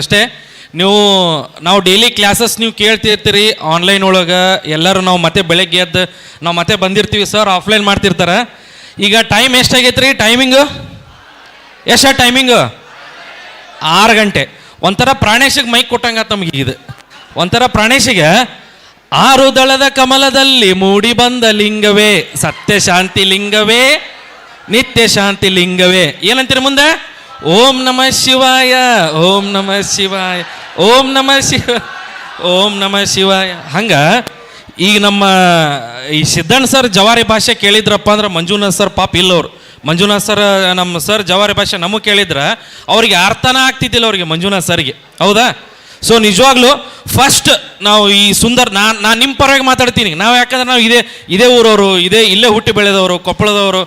ಅಷ್ಟೇ. ನಾವು daily classes ನೀವು ಕೇಳ್ತಿರ್ತೀರಿ ಆನ್ಲೈನ್ ಒಳಗೆ. ಎಲ್ಲರೂ ನಾವು ಮತ್ತೆ ಬೆಳಗ್ಗೆ ಎದ್ದು ನಾವು ಮತ್ತೆ ಬಂದಿರ್ತೀವಿ, ಸರ್ ಆಫ್ಲೈನ್ ಮಾಡ್ತಿರ್ತಾರೆ. ಈಗ ಟೈಮ್ ಎಷ್ಟಾಗೈತೆ ರೀ? ಟೈಮಿಂಗು ಎಷ್ಟು? ಟೈಮಿಂಗು 6 ಗಂಟೆ. ಒಂಥರ ಪ್ರಾಣೇಶಿಗೆ ಮೈಕ್ ಕೊಟ್ಟಂಗ ನಮಗೆ ಇದು. ಒಂಥರ ಪ್ರಾಣೇಶಿಗೆ, ಆರು ದಳದ ಕಮಲದಲ್ಲಿ ಮೂಡಿ ಬಂದ ಲಿಂಗವೇ ಸತ್ಯ ಶಾಂತಿ ಲಿಂಗವೇ ನಿತ್ಯ ಶಾಂತಿ ಲಿಂಗವೇ. ಏನಂತೀರಿ ಮುಂದೆ? ಓಂ ನಮಃ ಶಿವಾಯ, ಓಂ ನಮಃ ಶಿವಾಯ, ಓಂ ನಮಃ ಶಿವ, ಓಂ ನಮಃ ಶಿವಾಯ. ಹಂಗ ಈಗ ನಮ್ಮ ಈ ಸಿದ್ದಣ್ಣ ಸರ್ ಜವಾರಿ ಭಾಷೆ ಕೇಳಿದ್ರಪ್ಪ ಅಂದ್ರೆ ಮಂಜುನಾಥ್ ಸರ್ ಪಾಪ ಇಲ್ಲವ್ರು. ಮಂಜುನಾಥ್ ಸರ್ ನಮ್ಮ ಸರ್ ಜವಾರಿ ಭಾಷೆ ನಮಗೆ ಕೇಳಿದ್ರೆ ಅವ್ರಿಗೆ ಅರ್ಥನ ಆಗ್ತಿದ್ದಿಲ್ಲ ಅವ್ರಿಗೆ, ಮಂಜುನಾಥ್ ಸರ್ಗೆ. ಹೌದಾ? ಸೊ ನಿಜವಾಗ್ಲೂ ಫಸ್ಟ್ ನಾವು ಈ ಸುಂದರ್ ನಾನು ನಿಮ್ಮ ಪರವಾಗಿ ಮಾತಾಡ್ತೀನಿ. ನಾವು ಯಾಕಂದ್ರೆ ನಾವು ಇದೇ ಊರವರು, ಇಲ್ಲೇ ಹುಟ್ಟಿ ಬೆಳೆದವರು, ಕೊಪ್ಪಳದವರು,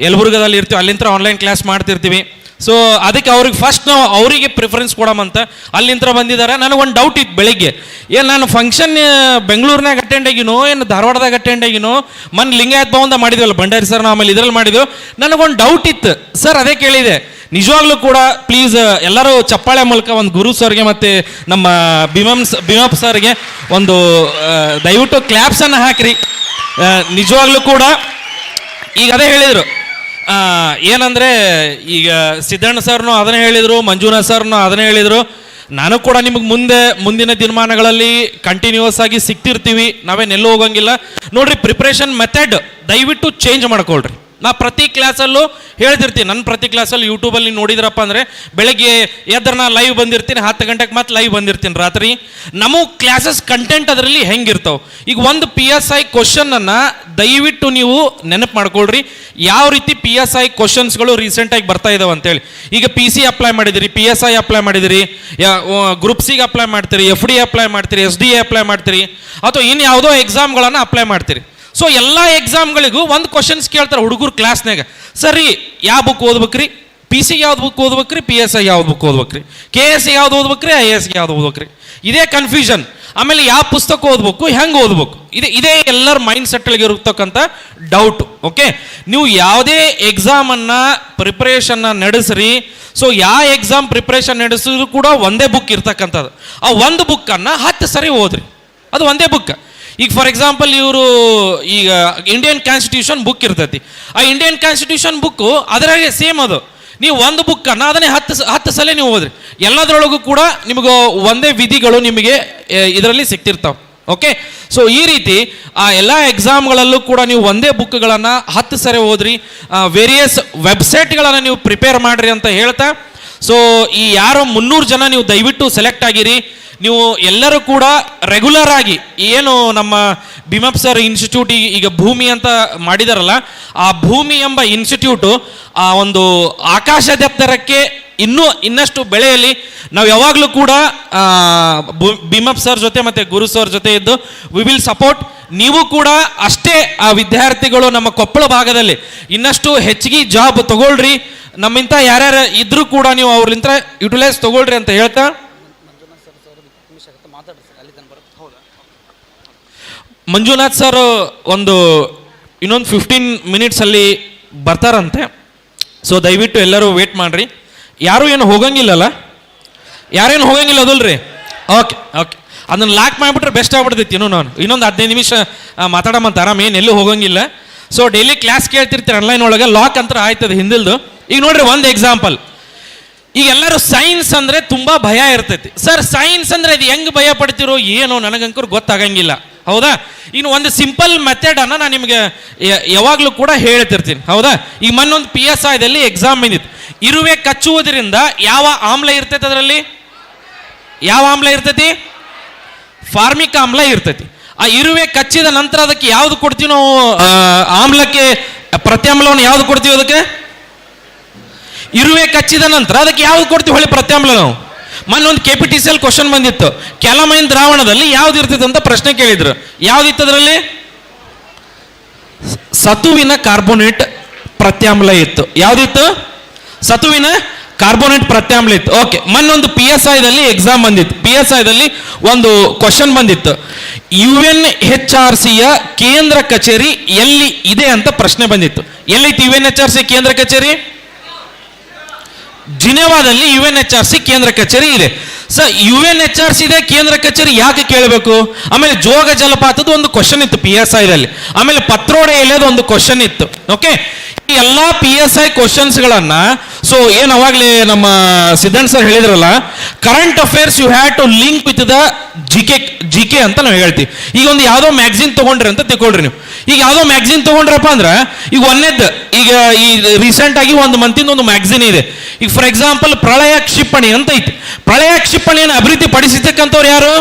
ಯಲಬುರ್ಗದಲ್ಲಿ ಇರ್ತೀವಿ, ಅಲ್ಲಿಂದ ಆನ್ಲೈನ್ ಕ್ಲಾಸ್ ಮಾಡ್ತಿರ್ತೀವಿ. ಸೊ ಅದಕ್ಕೆ ಅವ್ರಿಗೆ ಫಸ್ಟ್ ನಾವು ಅವರಿಗೆ ಪ್ರಿಫರೆನ್ಸ್ ಕೊಡಮಂತ ಅಲ್ಲಿಂದ ಬಂದಿದ್ದಾರೆ. ನನಗೊಂದು ಡೌಟ್ ಇತ್ತು ಬೆಳಿಗ್ಗೆ, ಏನು ನಾನು ಫಂಕ್ಷನ್ ಬೆಂಗಳೂರಿನಾಗ ಅಟೆಂಡ್ ಆಗಿನೋ ಏನು ಧಾರವಾಡದಾಗ ಅಟೆಂಡ್ ಆಗಿನೋ, ಲಿಂಗಾಯತ್ ಭವನದಾಗ ಮಾಡಿದ್ವಲ್ಲ ಭಂಡಾರಿ ಸರ್, ಆಮೇಲೆ ಇದರಲ್ಲಿ ಮಾಡಿದ್ವು. ನನಗೊಂದು ಡೌಟ್ ಇತ್ತು ಸರ್, ಅದೇ ಕೇಳಿದೆ. ನಿಜವಾಗ್ಲೂ ಕೂಡ ಪ್ಲೀಸ್ ಎಲ್ಲರೂ ಚಪ್ಪಾಳೆ ಮೂಲಕ ಒಂದು ಗುರು ಸರ್ಗೆ ಮತ್ತು ನಮ್ಮ ಭೀಮಪ್ಪ ಸರ್ಗೆ ಒಂದು ದಯವಿಟ್ಟು ಕ್ಲಾಪ್ಸನ್ನು ಹಾಕಿರಿ. ನಿಜವಾಗ್ಲೂ ಕೂಡ ಈಗ ಅದೇ ಹೇಳಿದರು, ಏನಂದರೆ ಈಗ ಸಿದ್ದಣ್ಣ ಸರ್ನು ಅದನ್ನೇ ಹೇಳಿದರು, ಮಂಜುನಾಥ್ ಸರ್ನು ಅದನ್ನೇ ಹೇಳಿದರು. ನಾನು ಕೂಡ ನಿಮಗೆ ಮುಂದಿನ ದಿನಮಾನಗಳಲ್ಲಿ ಕಂಟಿನ್ಯೂಸ್ ಆಗಿ ಸಿಗ್ತಿರ್ತೀವಿ, ನಾವೇನೆಲ್ಲೂ ಹೋಗಂಗಿಲ್ಲ. ನೋಡ್ರಿ, ಪ್ರಿಪ್ರೇಷನ್ ಮೆಥಡ್ ದಯವಿಟ್ಟು ಚೇಂಜ್ ಮಾಡ್ಕೊಳ್ರಿ. ನಾ ಪ್ರತಿ ಕ್ಲಾಸಲ್ಲೂ ಹೇಳ್ತಿರ್ತೀನಿ. ನನ್ನ ಪ್ರತಿ ಕ್ಲಾಸಲ್ಲಿ ಯೂಟ್ಯೂಬಲ್ಲಿ ನೋಡಿದ್ರಪ್ಪ ಅಂದರೆ ಬೆಳಗ್ಗೆ ಎದ್ರೆ ನಾ ಲೈವ್ ಬಂದಿರ್ತೀನಿ, 10 ಗಂಟೆಗೆ ಮತ್ತೆ ಲೈವ್ ಬಂದಿರ್ತೀನಿ ರಾತ್ರಿ. ನಮಗೆ ಕ್ಲಾಸಸ್ ಕಂಟೆಂಟ್ ಅದರಲ್ಲಿ ಹೆಂಗಿರ್ತಾವೆ. ಈಗ ಒಂದು PSI ಕ್ವಶನನ್ನು ದಯವಿಟ್ಟು ನೀವು ನೆನಪು ಮಾಡ್ಕೊಳ್ರಿ. ಯಾವ ರೀತಿ PSI ಕ್ವಶನ್ಸ್ಗಳು ರೀಸೆಂಟಾಗಿ ಬರ್ತಾ ಇದಾವೆ ಅಂತೇಳಿ. ಈಗ PC ಅಪ್ಲೈ ಮಾಡಿದಿರಿ, PSI ಅಪ್ಲೈ ಮಾಡಿದಿರಿ, ಗ್ರೂಪ್ ಸಿಗೆ ಅಪ್ಲೈ ಮಾಡ್ತೀರಿ, FD ಅಪ್ಲೈ ಮಾಡ್ತೀರಿ, SDA ಅಪ್ಲೈ ಮಾಡ್ತೀರಿ, ಅಥವಾ ಇನ್ನು ಯಾವುದೋ ಎಕ್ಸಾಮ್ಗಳನ್ನು ಅಪ್ಲೈ ಮಾಡ್ತೀರಿ. ಸೊ ಎಲ್ಲ ಎಕ್ಸಾಮ್ಗಳಿಗೂ ಒಂದು ಕ್ವಶನ್ಸ್ ಕೇಳ್ತಾರೆ ಹುಡುಗರು ಕ್ಲಾಸ್ನಾಗ. ಸರಿ, ಯಾವ ಬುಕ್ ಓದ್ಬೇಕ್ರಿ? PC ಯಾವ್ದು ಬುಕ್ ಓದ್ಬೇಕ್ರಿ? PSI ಯಾವ್ದು ಬುಕ್ ಓದ್ಬೇಕ್ರಿ? KS ಯಾವ್ದು ಓದ್ಬೇಕ್ರಿ? IAS ಯಾವ್ದು ಓದ್ಬೇಕ್ರಿ? ಇದೇ ಕನ್ಫ್ಯೂಷನ್. ಆಮೇಲೆ ಯಾವ ಪುಸ್ತಕ ಓದ್ಬೇಕು, ಹೆಂಗೆ ಓದ್ಬೇಕು, ಇದೇ ಎಲ್ಲರ ಮೈಂಡ್ ಸೆಟ್ಗಳಿಗೆ ಇರತಕ್ಕಂಥ ಡೌಟ್. ಓಕೆ, ನೀವು ಯಾವುದೇ ಎಕ್ಸಾಮನ್ನು ಪ್ರಿಪ್ರೇಷನ್ನ ನಡೆಸ್ರಿ. ಸೊ ಯಾವ ಎಕ್ಸಾಮ್ ಪ್ರಿಪ್ರೇಷನ್ ನಡೆಸಿದ್ರು ಕೂಡ ಒಂದೇ ಬುಕ್ ಇರ್ತಕ್ಕಂಥದ್ದು. ಆ ಒಂದು ಬುಕ್ಕನ್ನು 10 ಸರಿ ಓದ್ರಿ, ಅದು ಒಂದೇ ಬುಕ್. ಈಗ ಫಾರ್ ಎಕ್ಸಾಂಪಲ್ ಇವರು ಈಗ ಇಂಡಿಯನ್ ಕಾನ್ಸ್ಟಿಟ್ಯೂಷನ್ ಬುಕ್ ಇರ್ತೈತಿ. ಆ ಇಂಡಿಯನ್ ಕಾನ್ಸ್ಟಿಟ್ಯೂಷನ್ ಬುಕ್ಕು ಅದರಾಗೆ ಸೇಮ್ ಅದು. ನೀವು ಒಂದು ಬುಕ್ಕನ್ನು ಅದನ್ನೇ 10 ಸಲ ನೀವು ಓದ್ರಿ. ಎಲ್ಲದರೊಳಗೂ ಕೂಡ ನಿಮಗೆ ಒಂದೇ ವಿಧಿಗಳು ನಿಮಗೆ ಇದರಲ್ಲಿ ಸಿಗ್ತಿರ್ತಾವೆ. ಓಕೆ, ಸೊ ಈ ರೀತಿ ಆ ಎಲ್ಲ ಎಕ್ಸಾಮ್ಗಳಲ್ಲೂ ಕೂಡ ನೀವು ಒಂದೇ ಬುಕ್ಗಳನ್ನು 10 ಸರಿ ಓದ್ರಿ. ವೇರಿಯಸ್ ವೆಬ್ಸೈಟ್ಗಳನ್ನು ನೀವು ಪ್ರಿಪೇರ್ ಮಾಡಿರಿ ಅಂತ ಹೇಳ್ತಾ, ಸೊ ಈ ಯಾರು 300 ಜನ ನೀವು ದಯವಿಟ್ಟು ಸೆಲೆಕ್ಟ್ ಆಗಿರಿ. ನೀವು ಎಲ್ಲರೂ ಕೂಡ ರೆಗ್ಯುಲರ್ ಆಗಿ ಏನು ನಮ್ಮ ಭೀಮಪ್ಪ ಸರ್ ಇನ್ಸ್ಟಿಟ್ಯೂಟ್ ಈಗ ಭೂಮಿ ಅಂತ ಮಾಡಿದಾರಲ್ಲ, ಆ ಭೂಮಿ ಎಂಬ ಇನ್ಸ್ಟಿಟ್ಯೂಟು ಆ ಒಂದು ಆಕಾಶದೆತ್ತರಕ್ಕೆ ಇನ್ನಷ್ಟು ಬೆಳೆಯಲಿ. ನಾವು ಯಾವಾಗಲೂ ಕೂಡ ಭೀಮಪ್ಪ ಸರ್ ಜೊತೆ ಮತ್ತು ಗುರು ಸರ್ ಜೊತೆ ಇದ್ದು ವಿ ವಿಲ್ ಸಪೋರ್ಟ್. ನೀವು ಕೂಡ ಅಷ್ಟೇ ಆ ವಿದ್ಯಾರ್ಥಿಗಳು ನಮ್ಮ ಕೊಪ್ಪಳ ಭಾಗದಲ್ಲಿ ಇನ್ನಷ್ಟು ಹೆಚ್ಚಿಗೆ ಜಾಬ್ ತಗೊಳ್ರಿ. ನಮ್ಮಿಂದ ಯಾರ್ಯಾರು ಇದ್ರೂ ಕೂಡ ನೀವು ಅವ್ರಿಂದ ಯುಟಿಲೈಸ್ ತಗೊಳ್ರಿ ಅಂತ ಹೇಳ್ತಾ, ಮಂಜುನಾಥ್ ಸರ್ ಇನ್ನೊಂದು 15 ಮಿನಿಟ್ಸಲ್ಲಿ ಬರ್ತಾರಂತೆ. ಸೊ ದಯವಿಟ್ಟು ಎಲ್ಲರೂ ವೇಟ್ ಮಾಡಿರಿ. ಯಾರೂ ಏನು ಹೋಗಂಗಿಲ್ಲಲ್ಲ? ಯಾರೇನು ಹೋಗಂಗಿಲ್ಲ ಅದಲ್ರಿ? ಓಕೆ, ಅದನ್ನು ಲಾಕ್ ಮಾಡಿಬಿಟ್ರೆ ಬೆಸ್ಟ್ ಆಗ್ಬಿಡ್ತೈತಿ. ಇನ್ನೊಂದು 15 ನಿಮಿಷ ಮಾತಾಡಮಂತ ಆರಾಮ, ಏನು ಎಲ್ಲೂ ಹೋಗಂಗಿಲ್ಲ. ಸೊ ಡೈಲಿ ಕ್ಲಾಸ್ ಕೇಳ್ತಿರ್ತೀರಿ ಆನ್ಲೈನ್ ಒಳಗೆ, ಲಾಕ್ ಅಂತ ಆಯ್ತದೆ ಹಿಂದಿಲ್ದು. ಈಗ ನೋಡ್ರಿ ಒಂದು ಎಕ್ಸಾಂಪಲ್. ಈಗ ಎಲ್ಲರೂ ಸೈನ್ಸ್ ಅಂದರೆ ತುಂಬ ಭಯ ಇರ್ತೈತಿ. ಸರ್ ಸೈನ್ಸ್ ಅಂದರೆ ಇದು ಹೆಂಗೆ ಭಯ ಪಡ್ತಿರೋ ಏನೋ ನನಗಂಕರು ಗೊತ್ತಾಗಂಗಿಲ್ಲ. ಹೌದಾ? ಇನ್ನು ಒಂದು ಸಿಂಪಲ್ ಮೆಥಡನ್ನು ನಾನು ನಿಮಗೆ ಯಾವಾಗಲೂ ಕೂಡ ಹೇಳ್ತಿರ್ತೀನಿ. ಹೌದಾ? ಈಗ ಮೊನ್ನೊಂದು PSIದಲ್ಲಿ ಎಕ್ಸಾಮ್ ಬಂದಿತ್ತು. ಇರುವೆ ಕಚ್ಚುವುದರಿಂದ ಯಾವ ಆಮ್ಲ ಇರ್ತೈತೆ? ಅದರಲ್ಲಿ ಯಾವ ಆಮ್ಲ ಇರ್ತೈತಿ? ಫಾರ್ಮಿಕ್ ಆಮ್ಲ ಇರ್ತೈತಿ. ಆ ಇರುವೆ ಕಚ್ಚಿದ ನಂತರ ಅದಕ್ಕೆ ಯಾವ್ದು ಕೊಡ್ತೀವಿ ನಾವು? ಆಮ್ಲಕ್ಕೆ ಪ್ರತ್ಯಾಮ್ಲವನ್ನು ಯಾವ್ದು ಕೊಡ್ತೀವಿ? ಅದಕ್ಕೆ ಇರುವೆ ಕಚ್ಚಿದ ನಂತರ ಅದಕ್ಕೆ ಯಾವ್ದು ಕೊಡ್ತೀವಿ ಹೊಳೆ ಪ್ರತ್ಯಾಮ್ಲ? ನಾವು ಮೊನ್ನೊಂದು KPTCL ಕ್ವಶನ್ ಬಂದಿತ್ತು. ಕೆಲಮೈನ್ ದ್ರಾವಣದಲ್ಲಿ ಯಾವ್ದು ಇರ್ತೈತೆ ಅಂತ ಪ್ರಶ್ನೆ ಕೇಳಿದ್ರು. ಯಾವ್ದಿತ್ತು ಅದರಲ್ಲಿ? ಸತುವಿನ ಕಾರ್ಬೋನೇಟ್ ಪ್ರತ್ಯಾಮ್ಲ ಇತ್ತು. ಯಾವ್ದಿತ್ತು? ಸತುವಿನ ಕಾರ್ಬೋನೇಟ್ ಪ್ರತ್ಯಾಮ್ಲ ಇತ್ತು. ಓಕೆ, ಮೊನ್ನೊಂದು PSIದಲ್ಲಿ ಎಕ್ಸಾಮ್ ಬಂದಿತ್ತು. PSIದಲ್ಲಿ ಒಂದು ಕ್ವಶನ್ ಬಂದಿತ್ತು. UNHRCಯ ಕೇಂದ್ರ ಕಚೇರಿ ಎಲ್ಲಿ ಇದೆ ಅಂತ ಪ್ರಶ್ನೆ ಬಂದಿತ್ತು. ಎಲ್ಲೈತಿ UNHRC ಕೇಂದ್ರ ಕಚೇರಿ? ಜಿನೆವಾದಲ್ಲಿ UNHRC ಕೇಂದ್ರ ಕಚೇರಿ ಇದೆ. ಸರ್ UNHRC ಇದೆ, ಕೇಂದ್ರ ಕಚೇರಿ ಯಾಕೆ ಕೇಳಬೇಕು? ಆಮೇಲೆ ಜೋಗ ಜಲಪಾತದ ಒಂದು ಕ್ವಶನ್ ಇತ್ತು PSI ದಲ್ಲಿ, ಆಮೇಲೆ ಪತ್ರೋಡೆ ಎಲೆದು ಒಂದು ಕ್ವಶನ್ ಇತ್ತು. ಓಕೆ, ಈ ಎಲ್ಲ PSI ಕ್ವಶನ್ಸ್ಗಳನ್ನ ಸೊ ಏನು ಅವಾಗಲೇ ನಮ್ಮ ಸಿದ್ಧಾಂತ್ ಸರ್ ಹೇಳಿದ್ರಲ್ಲ, current affairs you have to link with the G K ಅಂತ ನಾವು ಹೇಳ್ತೀವಿ. ಈಗ ಒಂದು ಯಾವುದೋ ಮ್ಯಾಗ್ಝಿನ್ ತಗೊಂಡ್ರಿ ಅಂತ ತಿಳ್ಕೊಳ್ರಿ ನೀವು. ಈಗ ಯಾವುದೋ ಮ್ಯಾಗ್ಝಿನ್ ತಗೊಂಡ್ರಪ್ಪ ಅಂದ್ರೆ ಈಗ ಒಂದೇದ್ದು ಈಗ ಈ ರೀಸೆಂಟ್ ಆಗಿ ಒಂದು ಮಂತಿಂದ ಒಂದು ಮ್ಯಾಗ್ಝಿನ್ ಇದೆ. ಈಗ ಫಾರ್ ಎಕ್ಸಾಂಪಲ್ ಪ್ರಳಯ ಕ್ಷಿಪಣಿ ಅಂತ ಐತಿ. ಪ್ರಳಯ ಕ್ಷಿಪಣಿಯನ್ನು ಅಭಿವೃದ್ಧಿ ಪಡಿಸಿರ್ತಕ್ಕಂಥವ್ರು ಯಾರು?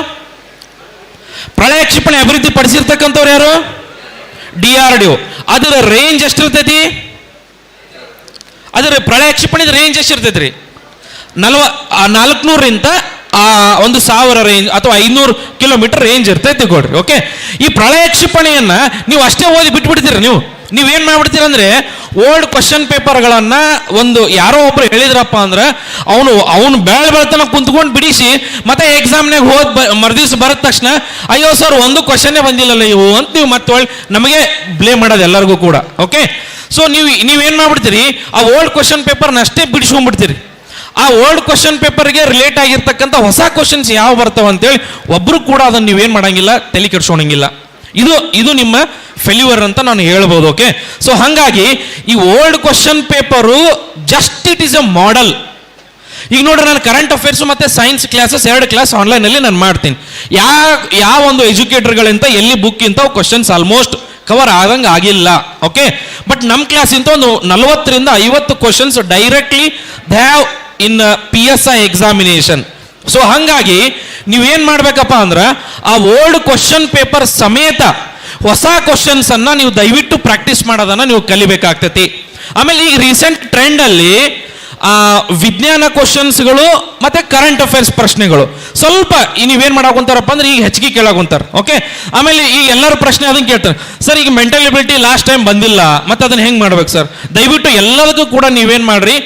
ಪ್ರಳಯ ಕ್ಷಿಪಣಿ ಅಭಿವೃದ್ಧಿ ಪಡಿಸಿರ್ತಕ್ಕಂಥವ್ರು ಯಾರು? DRDO. ಅದರ ರೇಂಜ್ ಎಷ್ಟಿರ್ತೈತಿ? ಅದರ ಪ್ರಳಯ ಕ್ಷಿಪಣಿದ ರೇಂಜ್ ಎಷ್ಟಿರ್ತೈತಿ ರೀ? 400ರಿಂದ 1000 ರೇಂಜ್ ಅಥವಾ 500 ಕಿಲೋಮೀಟರ್ ರೇಂಜ್ ಇರ್ತೈತಿ ಕೊಡ್ರಿ. ಓಕೆ, ಈ ಪ್ರಳಯ ಕ್ಷಿಪಣಿಯನ್ನ ನೀವು ಅಷ್ಟೇ ಓದಿ ಬಿಟ್ಬಿಡ್ತೀರ. ನೀವೇನ್ ಮಾಡ್ಬಿಡ್ತೀರ ಅಂದ್ರೆ ಓಲ್ಡ್ ಕ್ವಶನ್ ಪೇಪರ್ಗಳನ್ನ ಒಂದು ಯಾರೋ ಒಬ್ರು ಹೇಳಿದ್ರಪ್ಪ ಅಂದ್ರೆ ಅವನು ಬೆಳತನ ಕುಂತ್ಕೊಂಡು ಬಿಡಿಸಿ ಮತ್ತೆ ಎಕ್ಸಾಮ್ನಾಗ ಮರ್ದಿವ್ಸ ಬರದ ತಕ್ಷಣ ಅಯ್ಯೋ ಸರ್ ಒಂದು ಕ್ವಶನ್ನೇ ಬಂದಿಲ್ಲಲ್ಲ ಇವು ಅಂತ ನೀವು ಮತ್ತೆ ನಮಗೆ ಬ್ಲೇಮ್ ಮಾಡೋದು ಎಲ್ಲರಿಗೂ ಕೂಡ. ಓಕೆ, ಸೊ ನೀವೇನ್ ಮಾಡ್ಬಿಡ್ತೀರಿ, ಆ ಓಲ್ಡ್ ಕ್ವಶನ್ ಪೇಪರ್ನ ಅಷ್ಟೇ ಬಿಡಿಸ್ಕೊಂಡ್ಬಿಡ್ತೀರಿ. ಆ ಓಲ್ಡ್ ಕ್ವಶನ್ ಪೇಪರ್ಗೆ ರಿಲೇಟ್ ಆಗಿರ್ತಕ್ಕಂಥ ಹೊಸ ಕ್ವಶನ್ಸ್ ಯಾವ ಬರ್ತಾವ ಅಂತೇಳಿ ಒಬ್ರು ಕೂಡ ಅದನ್ನ ನೀವೇನ್ ಮಾಡಂಗಿಲ್ಲ, ತಲೆ ಕೆಡ್ಸೋಣಂಗಿಲ್ಲ. ಇದು ನಿಮ್ಮ ಫೇಲ್ಯೂರ್ ಅಂತ ನಾನು ಹೇಳ್ಬೋದು. ಓಕೆ, ಸೊ ಹಾಗಾಗಿ ಈ old question paper just it is a model. ಈಗ ನೋಡ್ರಿ, ನಾನು ಕರೆಂಟ್ ಅಫೇರ್ಸ್ ಮತ್ತೆ ಸೈನ್ಸ್ ಕ್ಲಾಸಸ್ 2 ಕ್ಲಾಸ್ ಆನ್ಲೈನಲ್ಲಿ ನಾನು ಮಾಡ್ತೀನಿ. ಯಾವ ಒಂದು ಎಜುಕೇಟರ್ಗಳಿಂದ ಎಲ್ಲಿ ಬುಕ್ ಇಂತ ಕ್ವಶನ್ಸ್ ಆಲ್ಮೋಸ್ಟ್ ಕವರ್ ಆದಂಗೆ ಆಗಿಲ್ಲ. ಓಕೆ, ಬಟ್ ನಮ್ಮ ಕ್ಲಾಸ್ ಇಂತ ಒಂದು 40ರಿಂದ 50 questions directly they have in PSI examination. So ಹಾಗಾಗಿ ನೀವೇನ್ ಮಾಡ್ಬೇಕಪ್ಪ ಅಂದ್ರೆ ಆ ಓಲ್ಡ್ ಕ್ವಶನ್ ಪೇಪರ್ ಸಮೇತ ಹೊಸ ಕ್ವಶನ್ಸ್ ಅನ್ನ ನೀವು ದಯವಿಟ್ಟು ಪ್ರಾಕ್ಟೀಸ್ ಮಾಡೋದನ್ನ ನೀವು ಕಲಿಬೇಕಾಗ್ತೈತಿ. ಆಮೇಲೆ ಈಗ ರೀಸೆಂಟ್ ಟ್ರೆಂಡ್ ಅಲ್ಲಿ ವಿಜ್ಞಾನ ಕ್ವಶನ್ಸ್ಗಳು ಮತ್ತೆ ಕರೆಂಟ್ ಅಫೇರ್ಸ್ ಪ್ರಶ್ನೆಗಳು ಸ್ವಲ್ಪ ನೀವೇನ್ ಮಾಡಾಕೊಂತಾರಪ್ಪ ಅಂದ್ರೆ ಈಗ ಹೆಚ್ಚಿಗೆ ಕೇಳಾಕೊಂತಾರ. ಓಕೆ, ಆಮೇಲೆ ಈಗ ಎಲ್ಲರೂ ಪ್ರಶ್ನೆ ಅದನ್ನ ಕೇಳ್ತಾರೆ, ಸರ್ ಈಗ ಮೆಂಟಲ್ ಎಬಿಲಿಟಿ ಲಾಸ್ಟ್ ಟೈಮ್ ಬಂದಿಲ್ಲ, ಮತ್ತೆ ಅದನ್ನ ಹೆಂಗ್ ಮಾಡ್ಬೇಕು ಸರ್? ದಯವಿಟ್ಟು ಎಲ್ಲದಕ್ಕೂ ಕೂಡ ನೀವೇನ್ ಮಾಡ್ರಿ,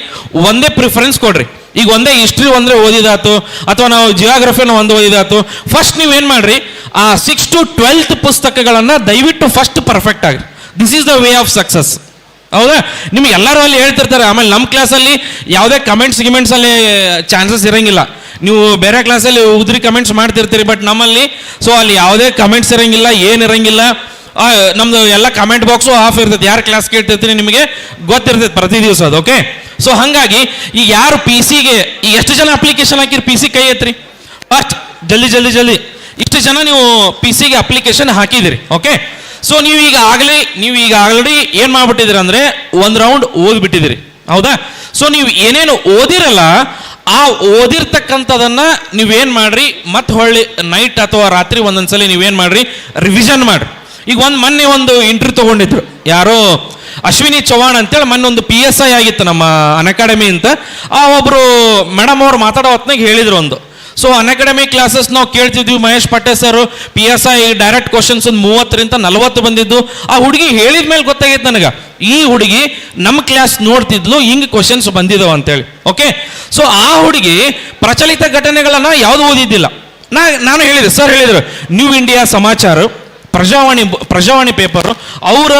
ಒಂದೇ ಪ್ರಿಫರೆನ್ಸ್ ಕೊಡ್ರಿ. ಈಗ ಒಂದೇ ಹಿಸ್ಟ್ರಿ ಒಂದ್ರೆ ಓದಿದಾತು ಅಥವಾ ನಾವು ಜಿಯೋಗ್ರಫಿನ ಒಂದು ಓದಿದಾತು. ಫಸ್ಟ್ ನೀವೇನ್ ಮಾಡ್ರಿ, ಆ 6 to 12th ಪುಸ್ತಕಗಳನ್ನ ದಯವಿಟ್ಟು first perfect agri. This is the way of success. ಹೌದಾ? ನಿಮ್ಗೆ ಎಲ್ಲರೂ ಅಲ್ಲಿ ಹೇಳ್ತಿರ್ತಾರೆ. ಆಮೇಲೆ ನಮ್ಮ ಕ್ಲಾಸಲ್ಲಿ ಯಾವುದೇ ಗಿಮೆಂಟ್ಸ್ ಅಲ್ಲಿ ಚಾನ್ಸಸ್ ಇರಂಗಿಲ್ಲ. ನೀವು ಬೇರೆ ಕ್ಲಾಸಲ್ಲಿ ಉದ್ರಿ ಕಮೆಂಟ್ಸ್ ಮಾಡ್ತಿರ್ತೀರಿ, ಬಟ್ ನಮ್ಮಲ್ಲಿ ಸೊ ಅಲ್ಲಿ ಯಾವುದೇ ಕಮೆಂಟ್ಸ್ ಇರಂಗಿಲ್ಲ, ಏನಿರಂಗಿಲ್ಲ. ನಮ್ದು ಎಲ್ಲ ಕಮೆಂಟ್ ಬಾಕ್ಸು ಆಫ್ ಇರ್ತೈತೆ. ಯಾರು ಕ್ಲಾಸ್ ಕೇಳ್ತಿರ್ತೀನಿ ನಿಮಗೆ ಗೊತ್ತಿರ್ತೈತೆ ಪ್ರತಿ ದಿವಸ ಅದು. ಓಕೆ, ಸೊ ಹಾಗಾಗಿ ಈಗ ಯಾರು PCಗೆ ಈಗ ಎಷ್ಟು ಜನ ಅಪ್ಲಿಕೇಶನ್ ಹಾಕಿರಿ? PC ಕೈ ಎತ್ರಿ ಫಸ್ಟ್, ಜಲ್ದಿ. ಇಷ್ಟು ಜನ ನೀವು PCಗೆ ಅಪ್ಲಿಕೇಶನ್ ಹಾಕಿದಿರಿ. ಓಕೆ, ಸೊ ನೀವು ಈಗ ಆಲ್ರೆಡಿ ಏನ್ ಮಾಡ್ಬಿಟ್ಟಿದ್ದೀರಿ ಅಂದ್ರೆ ಒಂದು ರೌಂಡ್ ಓದ್ಬಿಟ್ಟಿದ್ದೀರಿ. ಹೌದಾ? ಸೊ ನೀವು ಏನೇನು ಓದಿರಲ್ಲ ಆ ಓದಿರ್ತಕ್ಕಂಥದನ್ನ ನೀವೇನ್ ಮಾಡ್ರಿ, ಮತ್ತೆ ಹೊಳ್ಳಿ ನೈಟ್ ಅಥವಾ ರಾತ್ರಿ ಒಂದೊಂದ್ಸಲಿ ನೀವೇನ್ ಮಾಡ್ರಿ, ರಿವಿಷನ್ ಮಾಡ್ರಿ. ಈಗ ಮೊನ್ನೆ ಒಂದು ಇಂಟರ್ವ್ಯೂ ತಗೊಂಡಿದ್ರು ಯಾರೋ ಅಶ್ವಿನಿ ಚೌಹಾಣ್ ಅಂತೇಳಿ. ಮೊನ್ನೆ ಒಂದು PSI ಆಗಿತ್ತು ನಮ್ಮ ಅನ್ಅಕಾಡೆಮಿ ಅಂತ. ಆ ಒಬ್ರು ಮೇಡಮ್ ಅವ್ರು ಮಾತಾಡೋ ಹೊತ್ನಾಗ ಹೇಳಿದ್ರು ಒಂದು, ಸೊ ಅನ್ಅಕಾಡೆಮಿ ಕ್ಲಾಸಸ್ ನಾವು ಕೇಳ್ತಿದ್ವಿ, ಮಹೇಶ್ ಪಟ್ಟೆ ಸರ್ PSI ಡೈರೆಕ್ಟ್ ಕ್ವಶನ್ಸ್ ಒಂದು 30ರಿಂದ 40 ಬಂದಿದ್ದು. ಆ ಹುಡುಗಿ ಹೇಳಿದ ಮೇಲೆ ಗೊತ್ತಾಗೈತೆ ನನಗೆ, ಈ ಹುಡುಗಿ ನಮ್ಮ ಕ್ಲಾಸ್ ನೋಡ್ತಿದ್ಲು, ಹಿಂಗೆ ಕ್ವಶನ್ಸ್ ಬಂದಿದ್ದಾವ ಅಂತೇಳಿ. ಓಕೆ, ಸೊ ಆ ಹುಡುಗಿ ಪ್ರಚಲಿತ ಘಟನೆಗಳನ್ನ ಯಾವುದು ಓದಿದ್ದಿಲ್ಲ. ನಾನು ಹೇಳಿದೆ, ಸರ್ ಹೇಳಿದ್ರು ನ್ಯೂ ಇಂಡಿಯಾ ಸಮಾಚಾರ, ಪ್ರಜಾವಾಣಿ ಪೇಪರ್ ಅವರ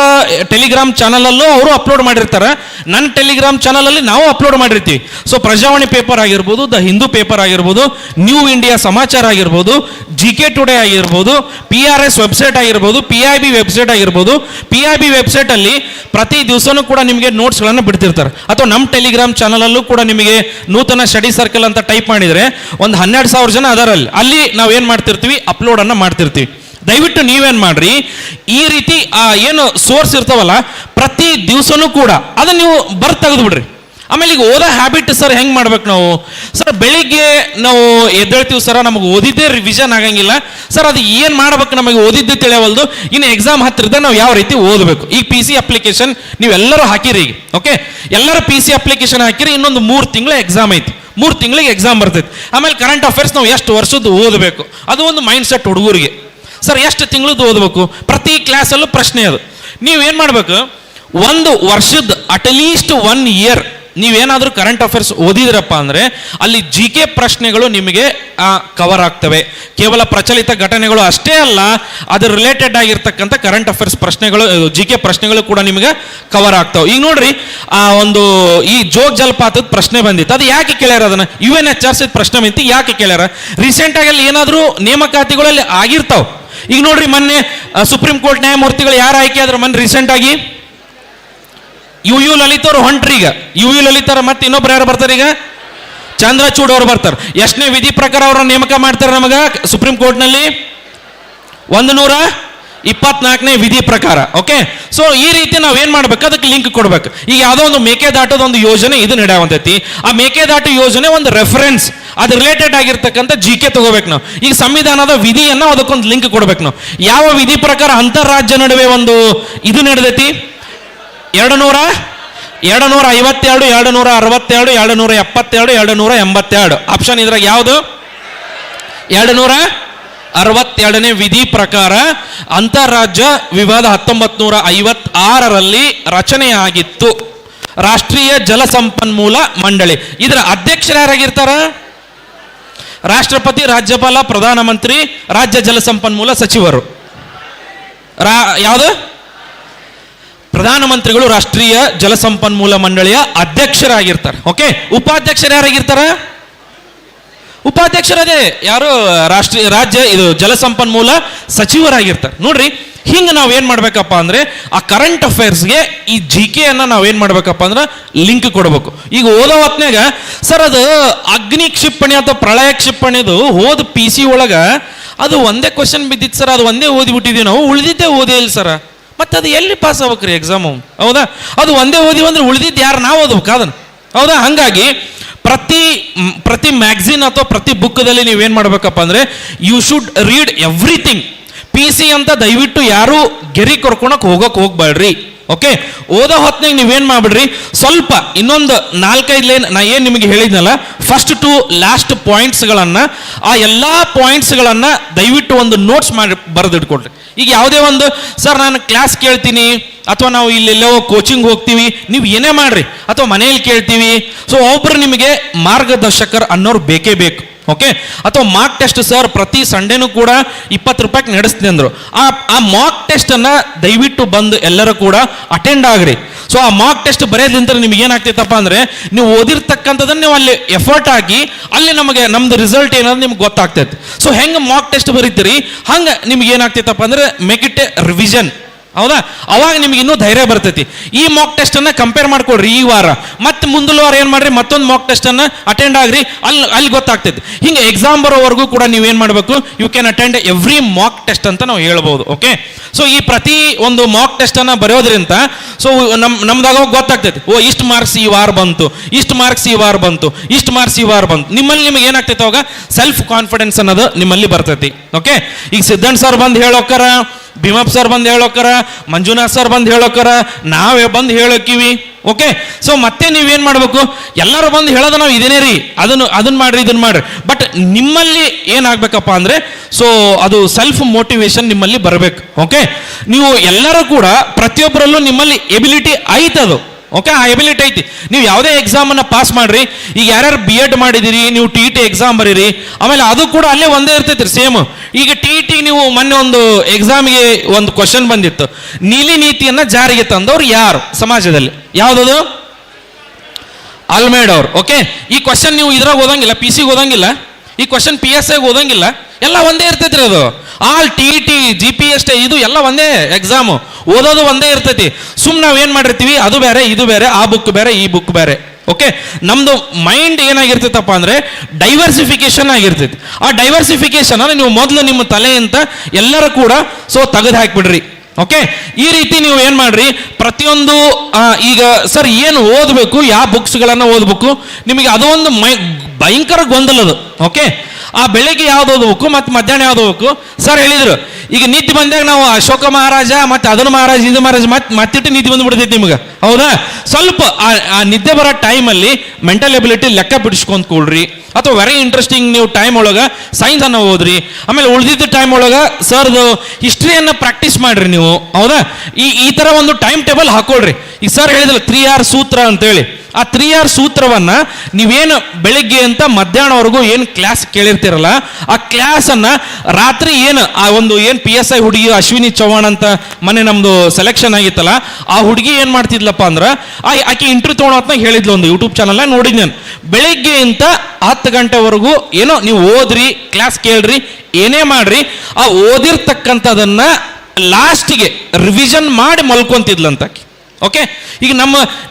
ಟೆಲಿಗ್ರಾಮ್ ಚಾನಲಲ್ಲೂ ಅವರು ಅಪ್ಲೋಡ್ ಮಾಡಿರ್ತಾರೆ, ನನ್ನ ಟೆಲಿಗ್ರಾಮ್ ಚಾನಲಲ್ಲಿ ನಾವು ಅಪ್ಲೋಡ್ ಮಾಡಿರ್ತೀವಿ. ಸೊ ಪ್ರಜಾವಾಣಿ ಪೇಪರ್ ಆಗಿರ್ಬೋದು, ದ ಹಿಂದೂ ಪೇಪರ್ ಆಗಿರ್ಬೋದು, ನ್ಯೂ ಇಂಡಿಯಾ ಸಮಾಚಾರ ಆಗಿರ್ಬೋದು, GK ಟುಡೇ ಆಗಿರ್ಬೋದು, PRS ವೆಬ್ಸೈಟ್ ಆಗಿರ್ಬೋದು, PIB ವೆಬ್ಸೈಟ್ ಆಗಿರ್ಬೋದು. PIB ವೆಬ್ಸೈಟ್ ಅಲ್ಲಿ ಪ್ರತಿ ದಿವಸನೂ ಕೂಡ ನಿಮಗೆ ನೋಟ್ಸ್ಗಳನ್ನು ಬಿಡ್ತಿರ್ತಾರೆ. ಅಥವಾ ನಮ್ಮ ಟೆಲಿಗ್ರಾಮ್ ಚಾನಲಲ್ಲೂ ಕೂಡ ನಿಮಗೆ ನೂತನ ಸ್ಟಡಿ ಸರ್ಕಲ್ ಅಂತ ಟೈಪ್ ಮಾಡಿದರೆ ಒಂದು 12,000 ಜನ ಅದರಲ್ಲಿ ಅಲ್ಲಿ ನಾವೇನು ಮಾಡ್ತಿರ್ತೀವಿ, ಅಪ್ಲೋಡನ್ನು ಮಾಡ್ತಿರ್ತೀವಿ. ದಯವಿಟ್ಟು ನೀವೇನ್ ಮಾಡ್ರಿ, ಈ ರೀತಿ ಏನು ಸೋರ್ಸ್ ಇರ್ತಾವಲ್ಲ ಪ್ರತಿ ದಿವಸನೂ ಕೂಡ ಅದನ್ನ ನೀವು ತೆಗೆದು ಬಿಡ್ರಿ. ಆಮೇಲೆ ಈಗ ಓದೋ ಹ್ಯಾಬಿಟ್ ಸರ್ ಹೆಂಗ್ ಮಾಡ್ಬೇಕು ನಾವು? ಸರ್ ಬೆಳಿಗ್ಗೆ ನಾವು ಎದ್ದೇಳ್ತೀವಿ ಸರ್, ನಮಗೆ ಓದಿದ್ದೇ ರಿವಿಷನ್ ಆಗಂಗಿಲ್ಲ ಸರ್, ಅದು ಏನು ಮಾಡ್ಬೇಕು, ನಮಗೆ ಓದಿದ್ದೇ ತಿಳಿಯವಲ್ದು, ಇನ್ನು ಎಕ್ಸಾಮ್ ಹತ್ತಿರದ ನಾವು ಯಾವ ರೀತಿ ಓದಬೇಕು? ಈಗ PC ಅಪ್ಲಿಕೇಶನ್ ನೀವೆಲ್ಲರೂ ಹಾಕಿರಿ. ಈಗ ಓಕೆ, ಎಲ್ಲರೂ PC ಅಪ್ಲಿಕೇಶನ್ ಹಾಕಿರಿ. ಇನ್ನೊಂದು 3 ತಿಂಗಳ ಎಕ್ಸಾಮ್ ಐತಿ, 3 ತಿಂಗಳಿಗೆ ಎಕ್ಸಾಮ್ ಬರ್ತೈತಿ. ಆಮೇಲೆ ಕರೆಂಟ್ ಅಫೇರ್ಸ್ ನಾವು ಎಷ್ಟು ವರ್ಷದ್ದು ಓದಬೇಕು, ಅದು ಒಂದು ಮೈಂಡ್ ಸೆಟ್ ಹುಡುಗರಿಗೆ. ಸರ್ ಎಷ್ಟು ತಿಂಗಳದ್ದು ಓದಬೇಕು? ಪ್ರತಿ ಕ್ಲಾಸಲ್ಲೂ ಪ್ರಶ್ನೆ ಅದು. ನೀವೇನು ಮಾಡಬೇಕು, ಒಂದು ವರ್ಷದ ಅಟ್ಲೀಸ್ಟ್ 1 year ನೀವೇನಾದರೂ ಕರೆಂಟ್ ಅಫೇರ್ಸ್ ಓದಿದ್ರಪ್ಪ ಅಂದರೆ ಅಲ್ಲಿ ಜಿ ಕೆ ಪ್ರಶ್ನೆಗಳು ನಿಮಗೆ ಕವರ್ ಆಗ್ತವೆ. ಕೇವಲ ಪ್ರಚಲಿತ ಘಟನೆಗಳು ಅಷ್ಟೇ ಅಲ್ಲ, ಅದ್ರ ರಿಲೇಟೆಡ್ ಆಗಿರ್ತಕ್ಕಂಥ ಕರೆಂಟ್ ಅಫೇರ್ಸ್ ಪ್ರಶ್ನೆಗಳು, ಜಿ ಕೆ ಪ್ರಶ್ನೆಗಳು ಕೂಡ ನಿಮಗೆ ಕವರ್ ಆಗ್ತವೆ. ಈಗ ನೋಡ್ರಿ, ಒಂದು ಈ ಜೋಗ ಜಲಪಾತದ ಪ್ರಶ್ನೆ ಬಂದಿತ್ತು, ಅದು ಯಾಕೆ ಕೇಳ್ಯಾರ? ಅದನ್ನ UNHRC ಪ್ರಶ್ನೆ ಬಂತು, ಯಾಕೆ ಕೇಳ್ಯಾರ? ರೀಸೆಂಟಾಗಿ ಅಲ್ಲಿ ಏನಾದರೂ ನೇಮಕಾತಿಗಳಲ್ಲಿ ಆಗಿರ್ತಾವ. ಈಗ ನೋಡ್ರಿ, ಮೊನ್ನೆ ಸುಪ್ರೀಂ ಕೋರ್ಟ್ ನ್ಯಾಯಮೂರ್ತಿಗಳು ಯಾರು ಆಯ್ಕೆ ಆದ್ರೆ ಮೊನ್ನೆ ರೀಸೆಂಟ್ ಆಗಿ ಯು ಲಲಿತ್ ಅವರು ಹೊಂಟ್ರಿ. ಈಗ ಯು ಲಲಿತಾರ ಮತ್ತೆ ಇನ್ನೊಬ್ರು ಯಾರು ಬರ್ತಾರೆ? ಈಗ ಚಂದ್ರಚೂಡ್ ಅವ್ರು ಬರ್ತಾರೆ. ಎಷ್ಟನೇ ವಿಧಿ ಪ್ರಕಾರ ಅವ್ರನ್ನ ನೇಮಕ ಮಾಡ್ತಾರೆ ನಮಗ ಸುಪ್ರೀಂ ಕೋರ್ಟ್ನಲ್ಲಿ? 124ನೇ ವಿಧಿ ಪ್ರಕಾರ. ಓಕೆ, ಸೊ ಈ ರೀತಿ ನಾವೇನ್ ಮಾಡ್ಬೇಕು, ಅದಕ್ಕೆ ಲಿಂಕ್ ಕೊಡ್ಬೇಕು. ಈಗ ಯಾವುದೋ ಒಂದು ಮೇಕೆದಾಟದ ಒಂದು ಯೋಜನೆ ಇದು ನಡೆಯುವಂತೈತಿ, ಆ ಮೇಕೆದಾಟು ಯೋಜನೆ ಒಂದು ರೆಫರೆನ್ಸ್, ಅದು ರಿಲೇಟೆಡ್ ಆಗಿರ್ತಕ್ಕಂಥ ಜಿ ಕೆ ತಗೋಬೇಕು ನಾವು. ಈಗ ಸಂವಿಧಾನದ ವಿಧಿಯನ್ನ ಅದಕ್ಕೊಂದು ಲಿಂಕ್ ಕೊಡ್ಬೇಕು ನಾವು. ಯಾವ ವಿಧಿ ಪ್ರಕಾರ ಅಂತಾರಾಜ್ಯ ನಡುವೆ ಒಂದು ಇದು ನಡೆದೈತಿ? 252, 262, 272, 282. ಆಪ್ಷನ್ ಇದ್ರಾಗ ಯಾವುದು? 262ನೇ ವಿಧಿ ಪ್ರಕಾರ ಅಂತಾರಾಜ್ಯ ವಿವಾದ 1956ರಲ್ಲಿ ರಚನೆಯಾಗಿತ್ತು ರಾಷ್ಟ್ರೀಯ ಜಲಸಂಪನ್ಮೂಲ ಮಂಡಳಿ. ಇದರ ಅಧ್ಯಕ್ಷರು ಯಾರಾಗಿರ್ತಾರ? ರಾಷ್ಟ್ರಪತಿ, ರಾಜ್ಯಪಾಲ, ಪ್ರಧಾನಮಂತ್ರಿ, ರಾಜ್ಯ ಜಲಸಂಪನ್ಮೂಲ ಸಚಿವರು. ಯಾವುದು? ಪ್ರಧಾನಮಂತ್ರಿಗಳು ರಾಷ್ಟ್ರೀಯ ಜಲಸಂಪನ್ಮೂಲ ಮಂಡಳಿಯ ಅಧ್ಯಕ್ಷರಾಗಿರ್ತಾರೆ. ಓಕೆ, ಉಪಾಧ್ಯಕ್ಷರು ಯಾರಾಗಿರ್ತಾರ? ಉಪಾಧ್ಯಕ್ಷರದೇ ಯಾರು? ರಾಜ್ಯ ಇದು ಜಲಸಂಪನ್ಮೂಲ ಸಚಿವರಾಗಿರ್ತಾರೆ. ನೋಡ್ರಿ, ಹಿಂಗೆ ನಾವು ಏನು ಮಾಡ್ಬೇಕಪ್ಪ ಅಂದರೆ ಆ ಕರೆಂಟ್ ಅಫೇರ್ಸ್ಗೆ ಈ ಜಿ ಕೆ ಅನ್ನ ನಾವೇನು ಮಾಡ್ಬೇಕಪ್ಪ ಅಂದ್ರೆ ಲಿಂಕ್ ಕೊಡಬೇಕು. ಈಗ ಓದೋ ಹೊತ್ನಾಗ ಸರ್ ಅದು ಅಗ್ನಿ ಕ್ಷಿಪಣಿ ಅಥವಾ ಪ್ರಳಯ ಕ್ಷಿಪಣಿದು ಹೋದ PC ಒಳಗೆ ಅದು ಒಂದೇ ಕ್ವಶನ್ ಬಿದ್ದಿತ್ತು ಸರ್, ಅದು ಒಂದೇ ಓದಿಬಿಟ್ಟಿದ್ದೀವಿ ನಾವು, ಉಳಿದಿದ್ದೇ ಓದೇ ಇಲ್ಲ ಸರ್. ಮತ್ತೆ ಅದು ಎಲ್ಲಿ ಪಾಸ್ ಆಗ್ಬೇಕ್ರಿ ಎಕ್ಸಾಮು? ಹೌದಾ? ಅದು ಒಂದೇ ಓದಿವಿ ಅಂದ್ರೆ ಉಳಿದಿದ್ದು ಯಾರು? ನಾವು ಓದ್ಬೇಕು ಅದನ್ನು. ಹೌದಾ? ಹಾಗಾಗಿ ಪ್ರತಿ ಮ್ಯಾಗ್ಝಿನ್ ಅಥವಾ ಪ್ರತಿ ಬುಕ್ದಲ್ಲಿ ನೀವೇನು ಮಾಡ್ಬೇಕಪ್ಪ ಅಂದರೆ you should read everything. PC ಅಂತ ದಯವಿಟ್ಟು ಯಾರು ಗೆರಿ ಕೊರ್ಕೊಳಕ್ ಹೋಗ್ಬೇಡ್ರಿ. ಓಕೆ, ಓದೋ ಹೊತ್ನಾಗ ನೀವೇನು ಮಾಡ್ಬಿಡ್ರಿ, ಸ್ವಲ್ಪ ಇನ್ನೊಂದು 4-5 ಲೈನ್ ನಾ ಏನು ನಿಮಗೆ ಹೇಳಿದ್ನಲ್ಲ, ಫಸ್ಟ್ ಟು ಲಾಸ್ಟ್ ಪಾಯಿಂಟ್ಸ್ಗಳನ್ನು, ಆ ಎಲ್ಲ ಪಾಯಿಂಟ್ಸ್ಗಳನ್ನು ದಯವಿಟ್ಟು ಒಂದು ನೋಟ್ಸ್ ಮಾಡಿ ಬರೆದಿಟ್ಕೊಳ್ರಿ. ಈಗ ಯಾವುದೇ ಒಂದು ಸರ್ ನಾನು ಕ್ಲಾಸ್ ಕೇಳ್ತೀನಿ ಅಥವಾ ನಾವು ಇಲ್ಲೆಲ್ಲೋ ಕೋಚಿಂಗ್ ಹೋಗ್ತೀವಿ, ನೀವು ಏನೇ ಮಾಡ್ರಿ, ಅಥವಾ ಮನೆಯಲ್ಲಿ ಕೇಳ್ತೀವಿ, ಸೊ ಒಬ್ಬರು ನಿಮಗೆ ಮಾರ್ಗದರ್ಶಕರು ಅನ್ನೋರು ಬೇಕೇ ಬೇಕು. ಓಕೆ, ಅಥವಾ ಮಾರ್ಕ್ ಟೆಸ್ಟ್ ಸರ್ ಪ್ರತಿ ಸಂಡೇನೂ ಕೂಡ 20 ರೂಪಾಯಿಗೆ ನಡೆಸ್ತೀನಿ ಅಂದರು. ಆ ಮಾರ್ಕ್ ಟೆಸ್ಟನ್ನು ದಯವಿಟ್ಟು ಬಂದು ಎಲ್ಲರೂ ಕೂಡ ಅಟೆಂಡ್ ಆಗ್ರಿ. ಸೊ ಆ ಮಾರ್ಕ್ ಟೆಸ್ಟ್ ಬರೆಯೋದ್ರಿಂದ ನಿಮ್ಗೆ ಏನಾಗ್ತೈತಪ್ಪ ಅಂದರೆ ನೀವು ಓದಿರ್ತಕ್ಕಂಥದ್ದನ್ನು ನೀವು ಅಲ್ಲಿ ಎಫರ್ಟ್ ಹಾಕಿ ಅಲ್ಲಿ ನಮ್ಮದು ರಿಸಲ್ಟ್ ಏನಾದ್ರು ನಿಮ್ಗೆ ಗೊತ್ತಾಗ್ತೈತೆ. ಸೊ ಹೆಂಗೆ ಮಾರ್ಕ್ ಟೆಸ್ಟ್ ಬರೀತೀರಿ ಹಂಗೆ ನಿಮ್ಗೆ ಏನಾಗ್ತೈತಪ್ಪ ಅಂದರೆ ಮೇಕ್ ಇಟ್ ಎ ರಿವಿಷನ್. ಹೌದಾ? ಅವಾಗ ನಿಮ್ಗೆ ಇನ್ನೂ ಧೈರ್ಯ ಬರ್ತೈತಿ. ಈ ಮಾಕ್ ಟೆಸ್ಟನ್ನು ಕಂಪೇರ್ ಮಾಡ್ಕೊಡ್ರಿ ಈ ವಾರ, ಮತ್ತೆ ಮುಂದಿನ ವಾರ ಏನು ಮಾಡ್ರಿ, ಮತ್ತೊಂದು ಮಾಕ್ ಟೆಸ್ಟನ್ನು ಅಟೆಂಡ್ ಆಗ್ರಿ, ಅಲ್ಲಿ ಗೊತ್ತಾಗ್ತೈತಿ. ಹಿಂಗೆ ಎಕ್ಸಾಮ್ ಬರೋವರೆಗೂ ಕೂಡ ನೀವೇನು ಮಾಡಬೇಕು, you can attend every mock test ಅಂತ ನಾವು ಹೇಳ್ಬೋದು. ಓಕೆ, ಸೊ ಈ ಪ್ರತಿ ಒಂದು ಮಾಕ್ ಟೆಸ್ಟನ್ನು ಬರೆಯೋದ್ರಿಂದ ಸೊ ನಮ್ದಾಗ ಗೊತ್ತಾಗ್ತೈತಿ, ಓ ಇಷ್ಟು ಮಾರ್ಕ್ಸ್ ಈ ವಾರ ಬಂತು, ಇಷ್ಟು ಮಾರ್ಕ್ಸ್ ಈ ವಾರ ಬಂತು, ಇಷ್ಟು ಮಾರ್ಕ್ಸ್ ಈ ವಾರ ಬಂತು. ನಿಮ್ಮಲ್ಲಿ ನಿಮಗೆ ಏನಾಗ್ತೈತೆ ಅವಾಗ ಸೆಲ್ಫ್ ಕಾನ್ಫಿಡೆನ್ಸ್ ಅನ್ನೋದು ನಿಮ್ಮಲ್ಲಿ ಬರ್ತೈತಿ. ಓಕೆ, ಈಗ ಸಿದ್ಧಾಂತ್ ಸರ್ ಬಂದು ಹೇಳೋಕ್ಕಾರ, ಭೀಮಪ್ಪ ಸರ್ ಬಂದು ಹೇಳೋಕ್ಕಾರ, ಮಂಜುನಾಥ್ ಸರ್ ಬಂದು ಹೇಳೋಕ್ಕಾರ, ನಾವೇ ಬಂದು ಹೇಳೋಕ್ಕಿವಿ. ಓಕೆ, ಸೊ ಮತ್ತೆ ನೀವೇನು ಮಾಡಬೇಕು, ಎಲ್ಲರೂ ಬಂದು ಹೇಳೋದು ನಾವು ಇದೇನೇ ರೀ, ಅದನ್ನ ಮಾಡ್ರಿ, ಇದನ್ನ ಮಾಡ್ರಿ. ಬಟ್ ನಿಮ್ಮಲ್ಲಿ ಏನಾಗಬೇಕಪ್ಪ ಅಂದರೆ ಸೊ ಅದು ಸೆಲ್ಫ್ ಮೋಟಿವೇಶನ್ ನಿಮ್ಮಲ್ಲಿ ಬರಬೇಕು. ಓಕೆ, ನೀವು ಎಲ್ಲರೂ ಕೂಡ ಪ್ರತಿಯೊಬ್ಬರಲ್ಲೂ ನಿಮ್ಮಲ್ಲಿ ಎಬಿಲಿಟಿ ಐತದು. ಓಕೆ, ಆ ಎಬಿಲಿಟಿ ಐತಿ. ನೀವು ಯಾವುದೇ ಎಕ್ಸಾಮನ್ನು ಪಾಸ್ ಮಾಡ್ರಿ. ಈಗ ಯಾರ್ಯಾರು B.Ed ಮಾಡಿದಿರಿ, ನೀವು TET ಎಕ್ಸಾಮ್ ಬರೀರಿ, ಆಮೇಲೆ ಅದು ಕೂಡ ಅಲ್ಲೇ ಒಂದೇ ಇರ್ತೈತಿ ಸೇಮ್. ಈಗ TET ನೀವು ಮೊನ್ನೆ ಒಂದು ಎಕ್ಸಾಮಿಗೆ ಒಂದು ಕ್ವಶನ್ ಬಂದಿತ್ತು, ನೀಲಿ ನೀತಿಯನ್ನು ಜಾರಿಗೆ ತಂದವ್ರು ಯಾರು ಸಮಾಜದಲ್ಲಿ? ಯಾವುದದು? ಆಲ್ಮೇಡ್ ಅವ್ರು. ಓಕೆ, ಈ ಕ್ವಶನ್ ನೀವು ಇದ್ರಾಗ ಓದಂಗಿಲ್ಲ, PC ಓದಂಗಿಲ್ಲ, ಈ ಕ್ವಶನ್ PSI ಓದಂಗಿಲ್ಲ, ಎಲ್ಲ ಒಂದೇ ಇರ್ತೈತ್ರಿ. ಅದು ಆಲ್ TET GPS ಇದು ಎಲ್ಲ ಒಂದೇ ಎಕ್ಸಾಮು, ಓದೋದು ಒಂದೇ ಇರ್ತೈತಿ. ಸುಮ್ಮನೆ ನಾವು ಏನು ಮಾಡಿರ್ತೀವಿ, ಅದು ಬೇರೆ ಇದು ಬೇರೆ, ಆ ಬುಕ್ ಬೇರೆ ಈ ಬುಕ್ ಬೇರೆ. ಓಕೆ, ನಮ್ಮದು ಮೈಂಡ್ ಏನಾಗಿರ್ತೈತಪ್ಪ ಅಂದರೆ ಡೈವರ್ಸಿಫಿಕೇಶನ್ ಆಗಿರ್ತೈತಿ. ಆ ಡೈವರ್ಸಿಫಿಕೇಶನ್ ನೀವು ಮೊದಲು ನಿಮ್ಮ ತಲೆಯಿಂದ ಎಲ್ಲರೂ ಕೂಡ ಸೊ ತೆಗೆದು ಹಾಕಿಬಿಡ್ರಿ. ಓಕೆ, ಈ ರೀತಿ ನೀವು ಏನು ಮಾಡ್ರಿ, ಪ್ರತಿಯೊಂದು ಈಗ ಸರ್ ಏನು ಓದಬೇಕು, ಯಾವ ಬುಕ್ಸ್ಗಳನ್ನು ಓದಬೇಕು, ನಿಮಗೆ ಅದೊಂದು ಭಯಂಕರ ಗೊಂದಲದು. ಓಕೆ, ಆ ಬೆಳಿಗ್ಗೆ ಯಾವ್ದು ಓದಬೇಕು ಮತ್ತು ಮಧ್ಯಾಹ್ನ ಯಾವ್ದು ಓದಬೇಕು ಸರ್ ಹೇಳಿದ್ರು. ಈಗ ನಿದ್ದೆ ಬಂದಾಗ ನಾವು ಅಶೋಕ ಮಹಾರಾಜ ಮತ್ತು ಅದನ್ನು ಮಹಾರಾಜ ಇದು ಮಹಾರಾಜ ಮತ್ತಿಟ್ಟು ನಿದ್ದೆ ಬಂದ್ಬಿಡ್ತೈತಿ ನಿಮ್ಗೆ, ಹೌದಾ? ಸ್ವಲ್ಪ ಆ ನಿದ್ದೆ ಬರೋ ಟೈಮಲ್ಲಿ ಮೆಂಟಲ್ ಎಬಿಲಿಟಿ ಲೆಕ್ಕ ಬಿಡಿಸ್ಕೊಂಡ್ ಕೊಡ್ರಿ, ಅಥವಾ ವೆರಿ ಇಂಟ್ರೆಸ್ಟಿಂಗ್ ನೀವು ಟೈಮ್ ಒಳಗೆ ಸೈನ್ಸ್ ಅನ್ನು ಓದ್ರಿ. ಆಮೇಲೆ ಉಳಿದಿದ್ದ ಟೈಮ್ ಒಳಗೆ ಸರ್ದು ಹಿಸ್ಟ್ರಿಯನ್ನು ಪ್ರಾಕ್ಟೀಸ್ ಮಾಡ್ರಿ ನೀವು, ಹೌದಾ? ಈ ಥರ ಒಂದು ಟೈಮ್ ಟೇಬಲ್ ಹಾಕೊಳ್ರಿ. ಈಗ ಸರ್ ಹೇಳಿದ್ರು 3R ಸೂತ್ರ ಅಂತೇಳಿ. ಆ 3R ಸೂತ್ರವನ್ನ ನೀವೇನು ಬೆಳಿಗ್ಗೆ ಅಂತ ಮಧ್ಯಾಹ್ನವರೆಗೂ ಏನು ಕ್ಲಾಸ್ ಕೇಳಿರ್ತೀರಲ್ಲ, ಆ ಕ್ಲಾಸನ್ನು ರಾತ್ರಿ ಏನು ಆ ಒಂದು ಏನು PSI ಹುಡುಗಿ ಅಶ್ವಿನಿ ಚೌಹಾಣ್ ಅಂತ ಮೊನ್ನೆ ನಮ್ದು ಸೆಲೆಕ್ಷನ್ ಆಗಿತ್ತಲ್ಲ, ಆ ಹುಡುಗಿ ಏನು ಮಾಡ್ತಿದ್ಲಪ್ಪ ಅಂದ್ರೆ ಆಕೆ ಇಂಟರ್ವ್ಯೂ ತೊಗೊಳತ್ನಾಗ ಹೇಳಿದ್ಲು, ಒಂದು ಯೂಟ್ಯೂಬ್ ಚಾನಲ್ನ ನೋಡಿದ್ ನಾನು. ಬೆಳಿಗ್ಗೆ ಅಂತ 10 ಗಂಟೆವರೆಗೂ ಏನೋ ನೀವು ಓದ್ರಿ, ಕ್ಲಾಸ್ ಕೇಳ್ರಿ, ಏನೇ ಮಾಡ್ರಿ, ಆ ಓದಿರ್ತಕ್ಕಂಥದನ್ನ ಲಾಸ್ಟಿಗೆ ರಿವಿಷನ್ ಮಾಡಿ ಮಲ್ಕೊಂತಿದ್ಲಂತಾಕಿ. ಓಕೆ, ಈಗ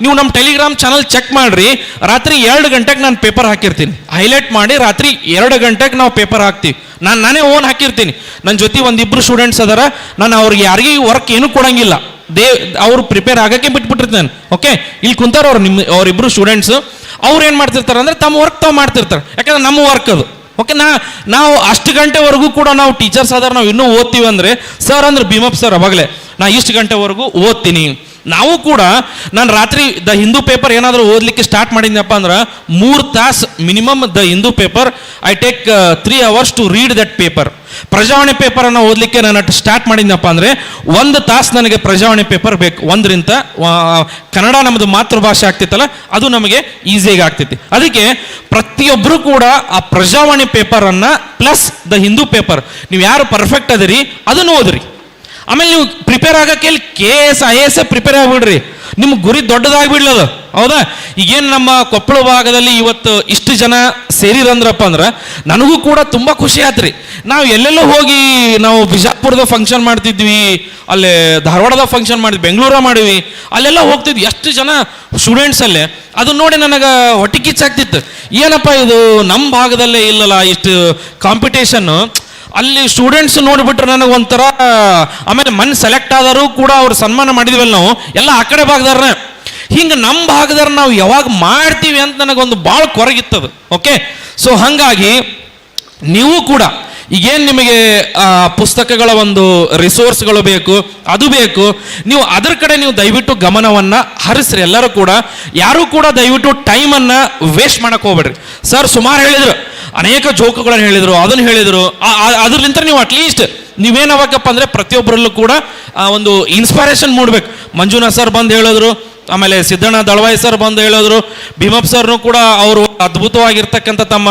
ನೀವು ನಮ್ಮ ಟೆಲಿಗ್ರಾಮ್ ಚಾನಲ್ ಚೆಕ್ ಮಾಡ್ರಿ, ರಾತ್ರಿ 2 ಗಂಟೆಗೆ ನಾನು ಪೇಪರ್ ಹಾಕಿರ್ತೀನಿ, ಹೈಲೈಟ್ ಮಾಡಿ ರಾತ್ರಿ 2 ಗಂಟೆಗೆ ನಾವು ಪೇಪರ್ ಹಾಕ್ತೀವಿ. ನಾನೇ ಓನ್ ಹಾಕಿರ್ತೀನಿ. ನನ್ನ ಜೊತೆ ಒಂದಿಬ್ರು ಸ್ಟೂಡೆಂಟ್ಸ್ ಅದಾರ, ನಾನು ಅವ್ರಿಗೆ ಯಾರಿಗೆ ವರ್ಕ್ ಏನೂ ಕೊಡಂಗಿಲ್ಲ, ಅವ್ರು ಪ್ರಿಪೇರ್ ಆಗಕ್ಕೆ ಬಿಟ್ಬಿಟ್ಟಿರ್ತಾನೆ. ಓಕೆ, ಇಲ್ಲಿ ಕುಂತಾರ ಅವರಿಬ್ರು ಸ್ಟೂಡೆಂಟ್ಸ್, ಅವ್ರು ಏನು ಮಾಡ್ತಿರ್ತಾರೆ ಅಂದರೆ ತಮ್ಮ ವರ್ಕ್ ತಾವು ಮಾಡ್ತಿರ್ತಾರೆ, ಯಾಕಂದ್ರೆ ನಮ್ಮ ವರ್ಕ್ ಅದು. ಓಕೆ, ನಾವು ಅಷ್ಟು ಗಂಟೆವರೆಗೂ ಕೂಡ ನಾವು ಟೀಚರ್ಸ್ ಆದ್ರೆ ನಾವು ಇನ್ನೂ ಓದ್ತೀವಿ ಅಂದರೆ ಸರ್ ಅಂದ್ರೆ ಭೀಮಪ್ಪ ಸರ್ ಅವಾಗಲೇ ನಾ ಇಷ್ಟು ಗಂಟೆವರೆಗೂ ಓದ್ತೀನಿ. ನಾವು ಕೂಡ ನಾನು ರಾತ್ರಿ ದ ಹಿಂದೂ ಪೇಪರ್ ಏನಾದರೂ ಓದಲಿಕ್ಕೆ ಸ್ಟಾರ್ಟ್ ಮಾಡಿದ್ನಪ್ಪ ಅಂದ್ರೆ 3 ತಾಸು minimum the Hindu paper I take 3 hours to read that paper. Prajavani ಪೇಪರನ್ನು ಓದಲಿಕ್ಕೆ ನಾನು ಸ್ಟಾರ್ಟ್ ಮಾಡಿದ್ನಪ್ಪ ಅಂದರೆ 1 ತಾಸು ನನಗೆ ಪ್ರಜಾವಾಣಿ ಪೇಪರ್ ಬೇಕು. 1ರಿಂದ ಕನ್ನಡ ನಮ್ಮದು ಮಾತೃಭಾಷೆ ಆಗ್ತಿತ್ತಲ್ಲ, ಅದು ನಮಗೆ ಈಸಿಯಾಗಿ ಆಗ್ತೈತಿ. ಅದಕ್ಕೆ ಪ್ರತಿಯೊಬ್ಬರು ಕೂಡ ಆ ಪ್ರಜಾವಾಣಿ ಪೇಪರನ್ನು ಪ್ಲಸ್ ದ ಹಿಂದೂ ಪೇಪರ್ ನೀವು ಯಾರು ಪರ್ಫೆಕ್ಟ್ ಅದಿರಿ ಅದನ್ನು ಓದ್ರಿ. ಆಮೇಲೆ ನೀವು ಪ್ರಿಪೇರ್ ಆಗಕ್ಕೆ KS IAS ಪ್ರಿಪೇರ್ ಆಗಿಬಿಡ್ರಿ, ನಿಮ್ಗೆ ಗುರಿ ದೊಡ್ಡದಾಗಿಬಿಡ್ಲದು, ಹೌದಾ? ಈಗೇನು ನಮ್ಮ ಕೊಪ್ಪಳ ಭಾಗದಲ್ಲಿ ಇವತ್ತು ಇಷ್ಟು ಜನ ಸೇರಿರಂದ್ರಪ್ಪ ಅಂದ್ರೆ ನನಗೂ ಕೂಡ ತುಂಬ ಖುಷಿ ಆತ್ರಿ. ನಾವು ಎಲ್ಲೆಲ್ಲೋ ಹೋಗಿ ನಾವು ಬಿಜಾಪುರದ ಫಂಕ್ಷನ್ ಮಾಡ್ತಿದ್ವಿ, ಅಲ್ಲೇ ಧಾರವಾಡದ ಫಂಕ್ಷನ್ ಮಾಡಿದ್ವಿ, ಬೆಂಗಳೂರ ಮಾಡಿವಿ, ಅಲ್ಲೆಲ್ಲ ಹೋಗ್ತಿದ್ವಿ, ಎಷ್ಟು ಜನ ಸ್ಟೂಡೆಂಟ್ಸ್ ಅಲ್ಲೇ. ಅದು ನೋಡಿ ನನಗೆ ಹೊಟ್ಟೆ ಕಿಚ್ಚಾಗ್ತಿತ್ತು, ಏನಪ್ಪ ಇದು ನಮ್ಮ ಭಾಗದಲ್ಲೇ ಇಲ್ಲಲ್ಲ ಇಷ್ಟು ಕಾಂಪಿಟೇಷನ್ನು. ಅಲ್ಲಿ ಸ್ಟೂಡೆಂಟ್ಸ್ ನೋಡಿಬಿಟ್ರೆ ನನಗೆ ಒಂಥರ, ಆಮೇಲೆ ಮನ್ ಸೆಲೆಕ್ಟ್ ಆದರೂ ಕೂಡ ಅವ್ರು ಸನ್ಮಾನ ಮಾಡಿದ್ವಲ್ಲ ನಾವು ಎಲ್ಲ ಆ ಕಡೆ ಭಾಗದಾರ. ಹಿಂಗೆ ನಮ್ಮ ಭಾಗದಾರ ನಾವು ಯಾವಾಗ ಮಾಡ್ತೀವಿ ಅಂತ ನನಗೊಂದು ಭಾಳ ಕೊರಗಿತ್ತದು. ಓಕೆ, ಸೊ ಹಾಗಾಗಿ ನೀವು ಕೂಡ ಈಗೇನು ನಿಮಗೆ ಪುಸ್ತಕಗಳ ಒಂದು ರಿಸೋರ್ಸ್ಗಳು ಬೇಕು, ಅದು ಬೇಕು, ನೀವು ಅದರ ಕಡೆ ನೀವು ದಯವಿಟ್ಟು ಗಮನವನ್ನು ಹರಿಸ್ರಿ. ಎಲ್ಲರೂ ಕೂಡ ಯಾರೂ ಕೂಡ ದಯವಿಟ್ಟು ಟೈಮನ್ನು ವೇಸ್ಟ್ ಮಾಡಕ್ಕೆ ಹೋಗ್ಬೇಡ್ರಿ. ಸರ್ ಸುಮಾರು ಹೇಳಿದರು, ಅನೇಕ ಜೋಕುಗಳನ್ನು ಹೇಳಿದರು, ಅದನ್ನು ಹೇಳಿದರು. ಅದ್ರಲಿಂತ ನೀವು ಅಟ್ಲೀಸ್ಟ್ ನೀವೇನಾಗಬೇಕಪ್ಪ ಅಂದರೆ ಪ್ರತಿಯೊಬ್ಬರಲ್ಲೂ ಕೂಡ ಒಂದು ಇನ್ಸ್ಪೈರೇಷನ್ ಮೂಡಬೇಕು. ಮಂಜುನಾಥ್ ಸರ್ ಬಂದು ಹೇಳಿದ್ರು, ಆಮೇಲೆ ಸಿದ್ದಣ್ಣ ದಳವಾಯಿ ಸರ್ ಬಂದು ಹೇಳಿದ್ರು, ಭೀಮಪ್ಪ ಸರ್ನು ಕೂಡ ಅವರು ಅದ್ಭುತವಾಗಿರ್ತಕ್ಕಂಥ ತಮ್ಮ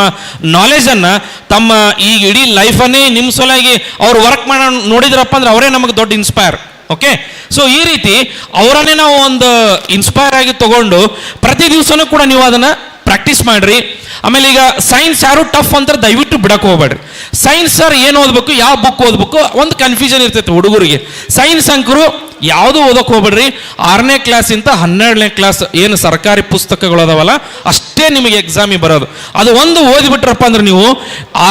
ನಾಲೆಜನ್ನು ತಮ್ಮ ಈ ಇಡೀ ಲೈಫನ್ನೇ ನಿಮ್ಮ ಸಲುವಾಗಿ ಅವ್ರು ವರ್ಕ್ ಮಾಡೋ ನೋಡಿದ್ರಪ್ಪ ಅಂದ್ರೆ ಅವರೇ ನಮಗೆ ದೊಡ್ಡ ಇನ್ಸ್ಪೈರ್. ಓಕೆ, ಸೊ ಈ ರೀತಿ ಅವರನ್ನೇ ನಾವು ಒಂದು ಇನ್ಸ್ಪೈರ್ ಆಗಿ ತಗೊಂಡು ಪ್ರತಿ ದಿವಸನೂ ಕೂಡ ನೀವು ಅದನ್ನು ಪ್ರಾಕ್ಟೀಸ್ ಮಾಡಿರಿ. ಆಮೇಲೆ ಈಗ ಸೈನ್ಸ್ ಯಾರು ಟಫ್ ಅಂತಾರೆ ದಯವಿಟ್ಟು ಬಿಡಕ್ಕೆ ಹೋಗ್ಬೇಡ್ರಿ. ಸೈನ್ಸ್ ಸರ್ ಏನು ಓದಬೇಕು, ಯಾವ ಬುಕ್ ಓದಬೇಕು ಒಂದು ಕನ್ಫ್ಯೂಷನ್ ಇರ್ತೈತೆ ಹುಡುಗರಿಗೆ. ಸೈನ್ಸ್ ಅಂಕರು ಯಾವುದೂ ಓದಕ್ಕೆ ಹೋಗ್ಬೇಡ್ರಿ. 6ನೇ ಕ್ಲಾಸಿಂದ 12ನೇ ಕ್ಲಾಸ್ ಏನು ಸರ್ಕಾರಿ ಪುಸ್ತಕಗಳು ಅದಾವಲ್ಲ ಅಷ್ಟೇ ನಿಮಗೆ ಎಕ್ಸಾಮಿಗೆ ಬರೋದು. ಅದು ಒಂದು ಓದಿಬಿಟ್ರಪ್ಪ ಅಂದ್ರೆ ನೀವು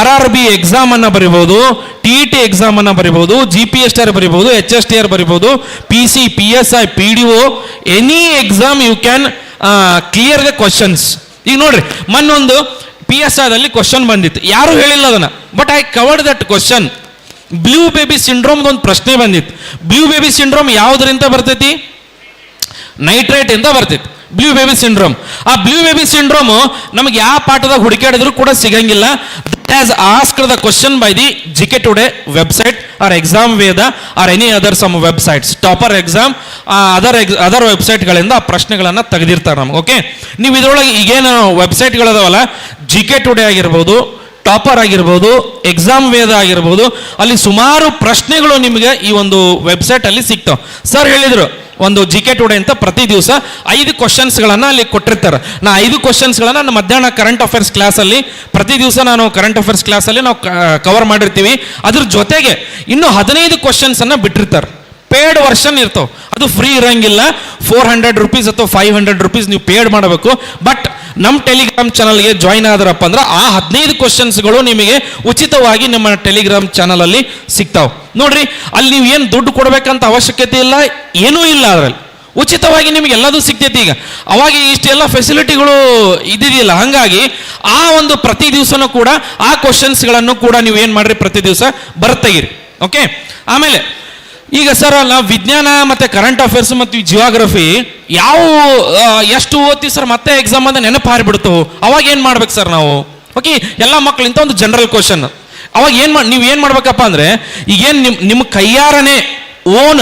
RRB ಎಕ್ಸಾಮನ್ನು ಬರಿಬೋದು, TET ಎಕ್ಸಾಮನ್ನು ಬರಿಬೋದು, GPSR ಬರಿಬೋದು, HSTR ಬರಿಬೋದು, PC, PSI, PDO, any exam you can clear the questions. ಈಗ ನೋಡ್ರಿ, ಮೊನ್ನೊಂದು PSIದಲ್ಲಿ ಕ್ವಶನ್ ಬಂದಿತ್ತು, ಯಾರು ಹೇಳಿಲ್ಲ ಅದನ್ನು, but I covered that question. Blue baby ಸಿಂಡ್ರೋಮ್ದು ಒಂದು ಪ್ರಶ್ನೆ ಬಂದಿತ್ತು. ಬ್ಲೂ ಬೇಬಿ ಸಿಂಡ್ರೋಮ್ ಯಾವುದರಿಂದ ಬರ್ತೈತಿ? ನೈಟ್ರೇಟ್ ಇಂದ ಬರ್ತೈತಿ ಬ್ಲೂ ಬೇಬಿ ಸಿಂಡ್ರೋಮ್. ಆ ಬ್ಲೂ ಬೇಬಿ ಸಿಂಡ್ರೋಮ್ ನಮಗೆ ಯಾವ ಪಾಠದಾಗ ಹುಡುಕಾಡಿದ್ರು ಕೂಡ ಸಿಗಂಗಿಲ್ಲ. That has asked the question by the GK Today website or exam Veda or any other some websites, topper exam other ವೆಬ್ಸೈಟ್ಗಳಿಂದ ಆ ಪ್ರಶ್ನೆಗಳನ್ನು ತೆಗೆದಿರ್ತಾರೆ ನಮ್ಗೆ. ಓಕೆ, ನೀವು ಇದರೊಳಗೆ ಈಗೇನು ವೆಬ್ಸೈಟ್ಗಳದಾವಲ್ಲ, GK Today ಆಗಿರ್ಬೋದು, ಟಾಪರ್ ಆಗಿರ್ಬೋದು, ಎಕ್ಸಾಮ್ ವೇದ ಆಗಿರ್ಬೋದು, ಅಲ್ಲಿ ಸುಮಾರು ಪ್ರಶ್ನೆಗಳು ನಿಮಗೆ ಈ ಒಂದು ವೆಬ್ಸೈಟಲ್ಲಿ ಸಿಗ್ತಾವೆ. ಸರ್ ಹೇಳಿದರು ಒಂದು GK Today ಅಂತ ಪ್ರತಿ ದಿವಸ 5 ಕ್ವಶನ್ಸ್ಗಳನ್ನು ಅಲ್ಲಿ ಕೊಟ್ಟಿರ್ತಾರೆ. ನಾ 5 ಕ್ವಶನ್ಸ್ಗಳನ್ನು ನಾನು ಮಧ್ಯಾಹ್ನ ಕರೆಂಟ್ ಅಫೇರ್ಸ್ ಕ್ಲಾಸಲ್ಲಿ ಪ್ರತಿ ದಿವಸ ನಾನು ಕರೆಂಟ್ ಅಫೇರ್ಸ್ ಕ್ಲಾಸಲ್ಲಿ ನಾವು ಕವರ್ ಮಾಡಿರ್ತೀವಿ. ಅದ್ರ ಜೊತೆಗೆ ಇನ್ನೂ 15 ಕ್ವಶನ್ಸನ್ನು ಬಿಟ್ಟಿರ್ತಾರೆ. ಪೇಯ್ಡ್ ವರ್ಷನ್ ಇರ್ತಾವೆ, ಅದು ಫ್ರೀ ಇರೋಂಗಿಲ್ಲ. 400 ರೂಪೀಸ್ ಅಥವಾ 500 ರೂಪೀಸ್ ನೀವು ಪೇಯ್ಡ್ ಮಾಡಬೇಕು. ಬಟ್ ನಮ್ಮ ಟೆಲಿಗ್ರಾಮ್ ಚಾನಲ್ಗೆ ಜಾಯ್ನ್ ಆದ್ರಪ್ಪ ಅಂದ್ರೆ ಆ 15 ಕ್ವಶನ್ಸ್ಗಳು ನಿಮಗೆ ಉಚಿತವಾಗಿ ನಮ್ಮ ಟೆಲಿಗ್ರಾಮ್ ಚಾನಲಲ್ಲಿ ಸಿಗ್ತಾವೆ. ನೋಡ್ರಿ, ಅಲ್ಲಿ ನೀವು ಏನು ದುಡ್ಡು ಕೊಡಬೇಕಂತ ಅವಶ್ಯಕತೆ ಇಲ್ಲ, ಏನೂ ಇಲ್ಲ. ಅದರಲ್ಲಿ ಉಚಿತವಾಗಿ ನಿಮಗೆ ಎಲ್ಲದೂ ಸಿಗ್ತೈತಿ. ಈಗ ಅವಾಗ ಇಷ್ಟೆಲ್ಲ ಫೆಸಿಲಿಟಿಗಳು ಇದ್ದಿದ್ದಿಲ್ಲ. ಹಾಗಾಗಿ ಆ ಒಂದು ಪ್ರತಿ ದಿವಸನೂ ಕೂಡ ಆ ಕ್ವಶನ್ಸ್ಗಳನ್ನು ಕೂಡ ನೀವು ಏನು ಮಾಡ್ರಿ, ಪ್ರತಿ ದಿವಸ ಬರ್ತಗಿರಿ. ಓಕೆ, ಆಮೇಲೆ ಈಗ ಸರ್ ನಾವು ವಿಜ್ಞಾನ ಮತ್ತು ಕರೆಂಟ್ ಅಫೇರ್ಸ್ ಮತ್ತು ಜಿಯೋಗ್ರಫಿ ಯಾವ ಎಷ್ಟು ಓದ್ತೀವಿ ಸರ್, ಮತ್ತೆ ಎಕ್ಸಾಮ್ ಅಂತ ನೆನಪು ಹಾರಿಬಿಡ್ತವೆ. ಅವಾಗ ಏನು ಮಾಡ್ಬೇಕು ಸರ್ ನಾವು? ಓಕೆ, ಎಲ್ಲ ಮಕ್ಕಳಿಂದ ಒಂದು ಜನರಲ್ ಕ್ವಶನ್. ಅವಾಗ ನೀವು ಏನು ಮಾಡ್ಬೇಕಪ್ಪ ಅಂದರೆ, ಈಗೇನು ನಿಮ್ಮ ಕೈಯಾರನೇ ಓನ್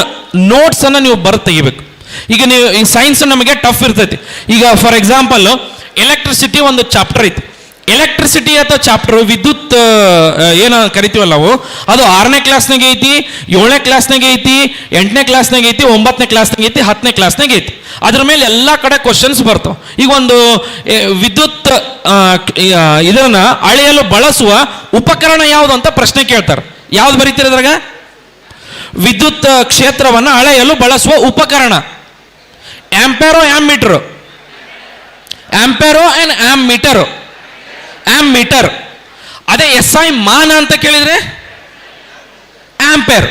ನೋಟ್ಸನ್ನು ನೀವು ಬರೆದು ತೆಗಿಬೇಕು. ಈಗ ನೀವು ಈ ಸೈನ್ಸ್ ನಮಗೆ ಟಫ್ ಇರ್ತೈತಿ. ಈಗ ಫಾರ್ ಎಕ್ಸಾಂಪಲ್ ಎಲೆಕ್ಟ್ರಿಸಿಟಿ ಒಂದು ಚಾಪ್ಟರ್ ಐತಿ. ಎಲೆಕ್ಟ್ರಿಸಿಟಿ ಅಥವಾ ಚಾಪ್ಟರ್ ವಿದ್ಯುತ್ ಏನು ಕರಿತೀವಲ್ಲ ನಾವು, ಅದು 6ನೇ ಕ್ಲಾಸ್ನಾಗೆ ಐತಿ, 7ನೇ ಕ್ಲಾಸ್ನಾಗೆ ಐತಿ, 8ನೇ ಕ್ಲಾಸ್ನಾಗೆ ಐತಿ, 9ನೇ ಕ್ಲಾಸ್ನಾಗೆ ಐತಿ, 10ನೇ ಕ್ಲಾಸ್ನಾಗೆ ಐತಿ. ಅದ್ರ ಮೇಲೆ ಎಲ್ಲ ಕಡೆ ಕ್ವಶನ್ಸ್ ಬರ್ತಾವೆ. ಈಗ ಒಂದು ವಿದ್ಯುತ್ ಇದನ್ನ ಅಳೆಯಲು ಬಳಸುವ ಉಪಕರಣ ಯಾವುದು ಅಂತ ಪ್ರಶ್ನೆ ಕೇಳ್ತಾರೆ. ಯಾವ್ದು ಬರೀತೀರ ಅದ್ರಾಗ? ವಿದ್ಯುತ್ ಕ್ಷೇತ್ರವನ್ನು ಅಳೆಯಲು ಬಳಸುವ ಉಪಕರಣ. ಆಂಪೇರೋ ಆಮ್ ಮೀಟರು? ಆಂಪೇರೋ and ammeter? Ammeter. ಅದೇ SI ಮಾನ ಅಂತ ಕೇಳಿದ್ರೆ ಆಂಪೇರ್.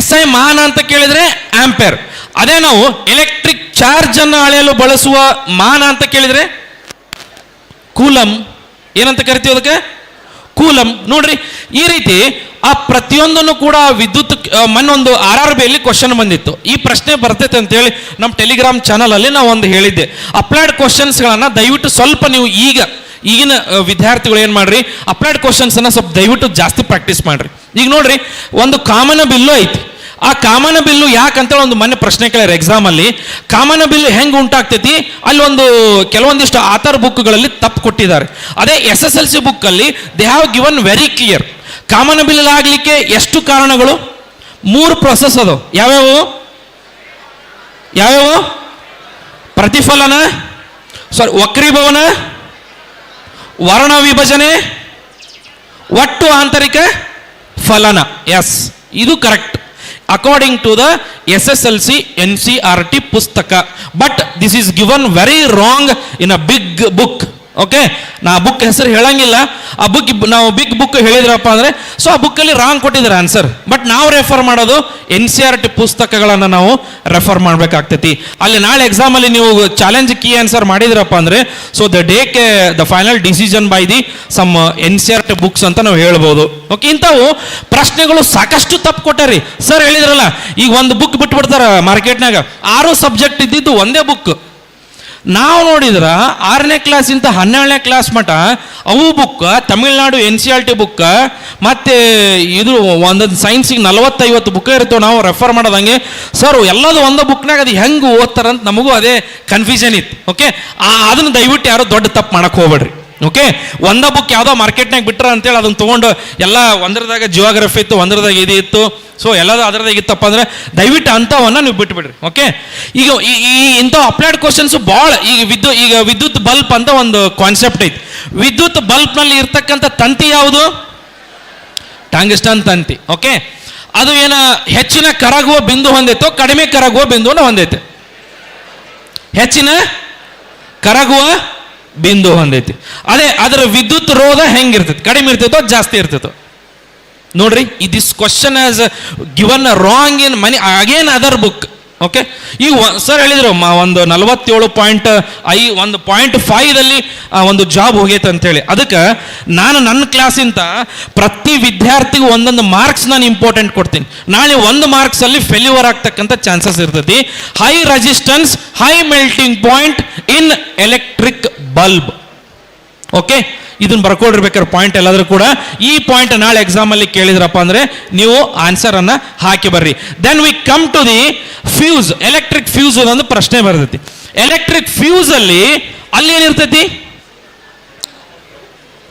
SI ಮಾನ ಅಂತ ಕೇಳಿದ್ರೆ ಆಂಪೇರ್. ಅದೇ ನಾವು ಎಲೆಕ್ಟ್ರಿಕ್ ಚಾರ್ಜ್ ಅನ್ನು ಅಳೆಯಲು ಬಳಸುವ ಮಾನ ಅಂತ ಕೇಳಿದ್ರೆ ಕೂಲಂ. ಏನಂತ ಕರಿತೀವಿ ಅದಕ್ಕೆ? ಕೂಲಂ. ನೋಡ್ರಿ, ಈ ರೀತಿ ಆ ಪ್ರತಿಯೊಂದನ್ನು ಕೂಡ ವಿದ್ಯುತ್ ಮೊನ್ನೊಂದು RRB ಅಲ್ಲಿ ಕ್ವಶನ್ ಬಂದಿತ್ತು. ಈ ಪ್ರಶ್ನೆ ಬರ್ತೈತೆ ಅಂತೇಳಿ ನಮ್ಮ ಟೆಲಿಗ್ರಾಮ್ ಚಾನಲ್ ಅಲ್ಲಿ ನಾವು ಒಂದು ಹೇಳಿದ್ದೆ. ಅಪ್ಲೈಡ್ ಕ್ವಶನ್ಸ್ಗಳನ್ನು ದಯವಿಟ್ಟು ಸ್ವಲ್ಪ ನೀವು ಈಗಿನ ವಿದ್ಯಾರ್ಥಿಗಳು ಏನು ಮಾಡ್ರಿ, ಅಪ್ಲೈಡ್ ಕ್ವಶನ್ಸನ್ನು ಸ್ವಲ್ಪ ದಯವಿಟ್ಟು ಜಾಸ್ತಿ ಪ್ರಾಕ್ಟೀಸ್ ಮಾಡ್ರಿ. ಈಗ ನೋಡ್ರಿ, ಒಂದು ಕಾಮನ ಬಿಲ್ಲು ಐತಿ. ಆ ಕಾಮನ ಬಿಲ್ಲು ಯಾಕಂತೇಳಿ ಒಂದು ಮೊನ್ನೆ ಪ್ರಶ್ನೆ ಕೇಳ್ಯಾರ ಎಕ್ಸಾಮಲ್ಲಿ. ಕಾಮನ ಬಿಲ್ಲು ಹೆಂಗೆ ಉಂಟಾಗ್ತೈತಿ, ಅಲ್ಲಿ ಒಂದು ಕೆಲವೊಂದಿಷ್ಟು ಆಥರ್ ಬುಕ್ಗಳಲ್ಲಿ ತಪ್ಪು ಕೊಟ್ಟಿದ್ದಾರೆ. ಅದೇ SSLC ಬುಕ್ಕಲ್ಲಿ they have given very clear. Kamana bill ಆಗಲಿಕ್ಕೆ ಎಷ್ಟು ಕಾರಣಗಳು? 3 ಪ್ರೊಸೆಸ್ ಅದು. ಯಾವ್ಯಾವು? ಪ್ರತಿಫಲನ, ವಕ್ರೀಭವನ, ವರ್ಣ ವಿಭಜನೆ, ಒಟ್ಟು ಆಂತರಿಕ ಫಲನ. ಎಸ್, ಇದು correct according to the SSLC NCERT ಪುಸ್ತಕ. But this is given very wrong in a big book. Okay, ನಾ ಬುಕ್ ಹೆಸರು ಹೇಳಂಗಿಲ್ಲ. ಆ ಬುಕ್ ನಾವು ಬಿಗ್ ಬುಕ್ ಹೇಳಿದ್ರಪ್ಪ ಅಂದರೆ ಆ ಬುಕ್ಕಲ್ಲಿ ರಾಂಗ್ ಕೊಟ್ಟಿದ್ದಾರೆ ಆನ್ಸರ್. ಬಟ್ ನಾವು ರೆಫರ್ ಮಾಡೋದು NCERT ಪುಸ್ತಕಗಳನ್ನು ನಾವು ರೆಫರ್ ಮಾಡಬೇಕಾಗ್ತೈತಿ. ಅಲ್ಲಿ ನಾಳೆ ಎಕ್ಸಾಮಲ್ಲಿ ನೀವು ಚಾಲೆಂಜ್ ಕೀ ಆನ್ಸರ್ ಮಾಡಿದ್ರಪ್ಪ ಅಂದರೆ the final decision by the some NCERT books ಅಂತ ನಾವು ಹೇಳ್ಬೋದು. ಓಕೆ, ಇಂಥವು ಪ್ರಶ್ನೆಗಳು ಸಾಕಷ್ಟು ತಪ್ಪು ಕೊಟ್ಟಾರಿ. ಸರ್ ಹೇಳಿದ್ರಲ್ಲ, ಈಗ ಒಂದು ಬುಕ್ ಬಿಟ್ಬಿಡ್ತಾರ ಮಾರ್ಕೆಟ್ನಾಗ, 6 ಸಬ್ಜೆಕ್ಟ್ ಇದ್ದಿದ್ದು ಒಂದೇ ಬುಕ್. ನಾವು ನೋಡಿದ್ರೆ 6ನೇ ಕ್ಲಾಸಿಂದ 12ನೇ ಕ್ಲಾಸ್ ಮಟ್ಟ ಅವು ಬುಕ್, ತಮಿಳ್ನಾಡು NCERT ಬುಕ್, ಮತ್ತು ಇದು ಒಂದೊಂದು ಸೈನ್ಸಿಗೆ 40-50 ಬುಕ್ ಇರ್ತವೆ ನಾವು ರೆಫರ್ ಮಾಡೋದಂಗೆ. ಸರ್ ಎಲ್ಲದು ಒಂದು ಬುಕ್ನಾಗ ಅದು ಹೆಂಗೆ ಓದ್ತಾರಂತ ನಮಗೂ ಅದೇ ಕನ್ಫ್ಯೂಷನ್ ಇತ್ತು. ಓಕೆ, ಅದನ್ನು ದಯವಿಟ್ಟು ಯಾರು ದೊಡ್ಡ ತಪ್ಪು ಮಾಡಕ್ಕೆ ಹೋಗ್ಬೇಡ್ರಿ. ಓಕೆ, ಒಂದ ಬುಕ್ ಯಾವುದೋ ಮಾರ್ಕೆಟ್ನಾಗ ಬಿಟ್ರ ಅಂತೇಳಿ ಅದನ್ನು ತೊಗೊಂಡು ಎಲ್ಲ ಒಂದರದಾಗ ಜಿಯೋಗ್ರಫಿ ಇತ್ತು, ಒಂದರದಾಗ ಇದು ಇತ್ತು, ಸೊ ಎಲ್ಲದು ಅದರದಾಗ ಇತ್ತಪ್ಪ ಅಂದರೆ ದಯವಿಟ್ಟು ಅಂಥವನ್ನ ನೀವು ಬಿಟ್ಬಿಡ್ರಿ. ಓಕೆ, ಈಗ ಇಂಥ ಅಪ್ಲೈಡ್ ಕ್ವಶನ್ಸ್ ಭಾಳ. ಈಗ ವಿದ್ಯುತ್ ಬಲ್ಬ್ ಅಂತ ಒಂದು ಕಾನ್ಸೆಪ್ಟ್ ಐತಿ. ವಿದ್ಯುತ್ ಬಲ್ಬ್ನಲ್ಲಿ ಇರ್ತಕ್ಕಂಥ ತಂತಿ ಯಾವುದು? ಟಂಗ್ಸ್ಟನ್ ತಂತಿ. ಓಕೆ, ಅದು ಹೆಚ್ಚಿನ ಕರಗುವ ಬಿಂದು ಹೊಂದೈತೋ ಕಡಿಮೆ ಕರಗುವ ಬಿಂದುವನ್ನು ಹೊಂದೈತೆ? ಹೆಚ್ಚಿನ ಕರಗುವ ಬಿಂದು ಹೊಂದೈತಿ. ಅದರ ವಿದ್ಯುತ್ ರೋಧ ಹೆಂಗಿರ್ತೈತಿ? ಕಡಿಮೆ ಇರ್ತೈತೋ ಜಾಸ್ತಿ ಇರ್ತೈತೋ? ನೋಡ್ರಿ, this question has given wrong in money again other book. Okay, ಈಗ ಸರ್ ಹೇಳಿದ್ರು ಒಂದು 47.5 ಒಂದು ಜಾಬ್ ಹೋಗೈತೆ ಅಂತೇಳಿ. ಅದಕ್ಕೆ ನಾನು ನನ್ನ ಕ್ಲಾಸಿಂದ ಪ್ರತಿ ವಿದ್ಯಾರ್ಥಿಗೂ ಒಂದೊಂದು ಮಾರ್ಕ್ಸ್ ನಾನು ಇಂಪಾರ್ಟೆಂಟ್ ಕೊಡ್ತೀನಿ. ನಾಳೆ 1 ಮಾರ್ಕ್ಸಲ್ಲಿ ಫೇಲ್ಯೂರ್ ಆಗ್ತಕ್ಕಂಥ ಚಾನ್ಸಸ್ ಇರ್ತೈತಿ. High resistance, high melting point in electric bulb. Okay, ಇದನ್ನ ಬರ್ಕೊಂಡಿರ್ಬೇಕಾದ್ರೆ ಪಾಯಿಂಟ್ ಎಲ್ಲಾದ್ರೂ ಕೂಡ ಈ ಪಾಯಿಂಟ್ ನಾಳೆ ಎಕ್ಸಾಮಲ್ಲಿ ಕೇಳಿದ್ರಪ್ಪ ಅಂದರೆ ನೀವು ಆನ್ಸರನ್ನು ಹಾಕಿ ಬರ್ರಿ. Then we come to the fuse. Electric fuse ಒಂದು ಪ್ರಶ್ನೆ ಬರ್ತೈತಿ. ಎಲೆಕ್ಟ್ರಿಕ್ ಫ್ಯೂಸಲ್ಲಿ ಅಲ್ಲಿ ಏನಿರ್ತೈತಿ?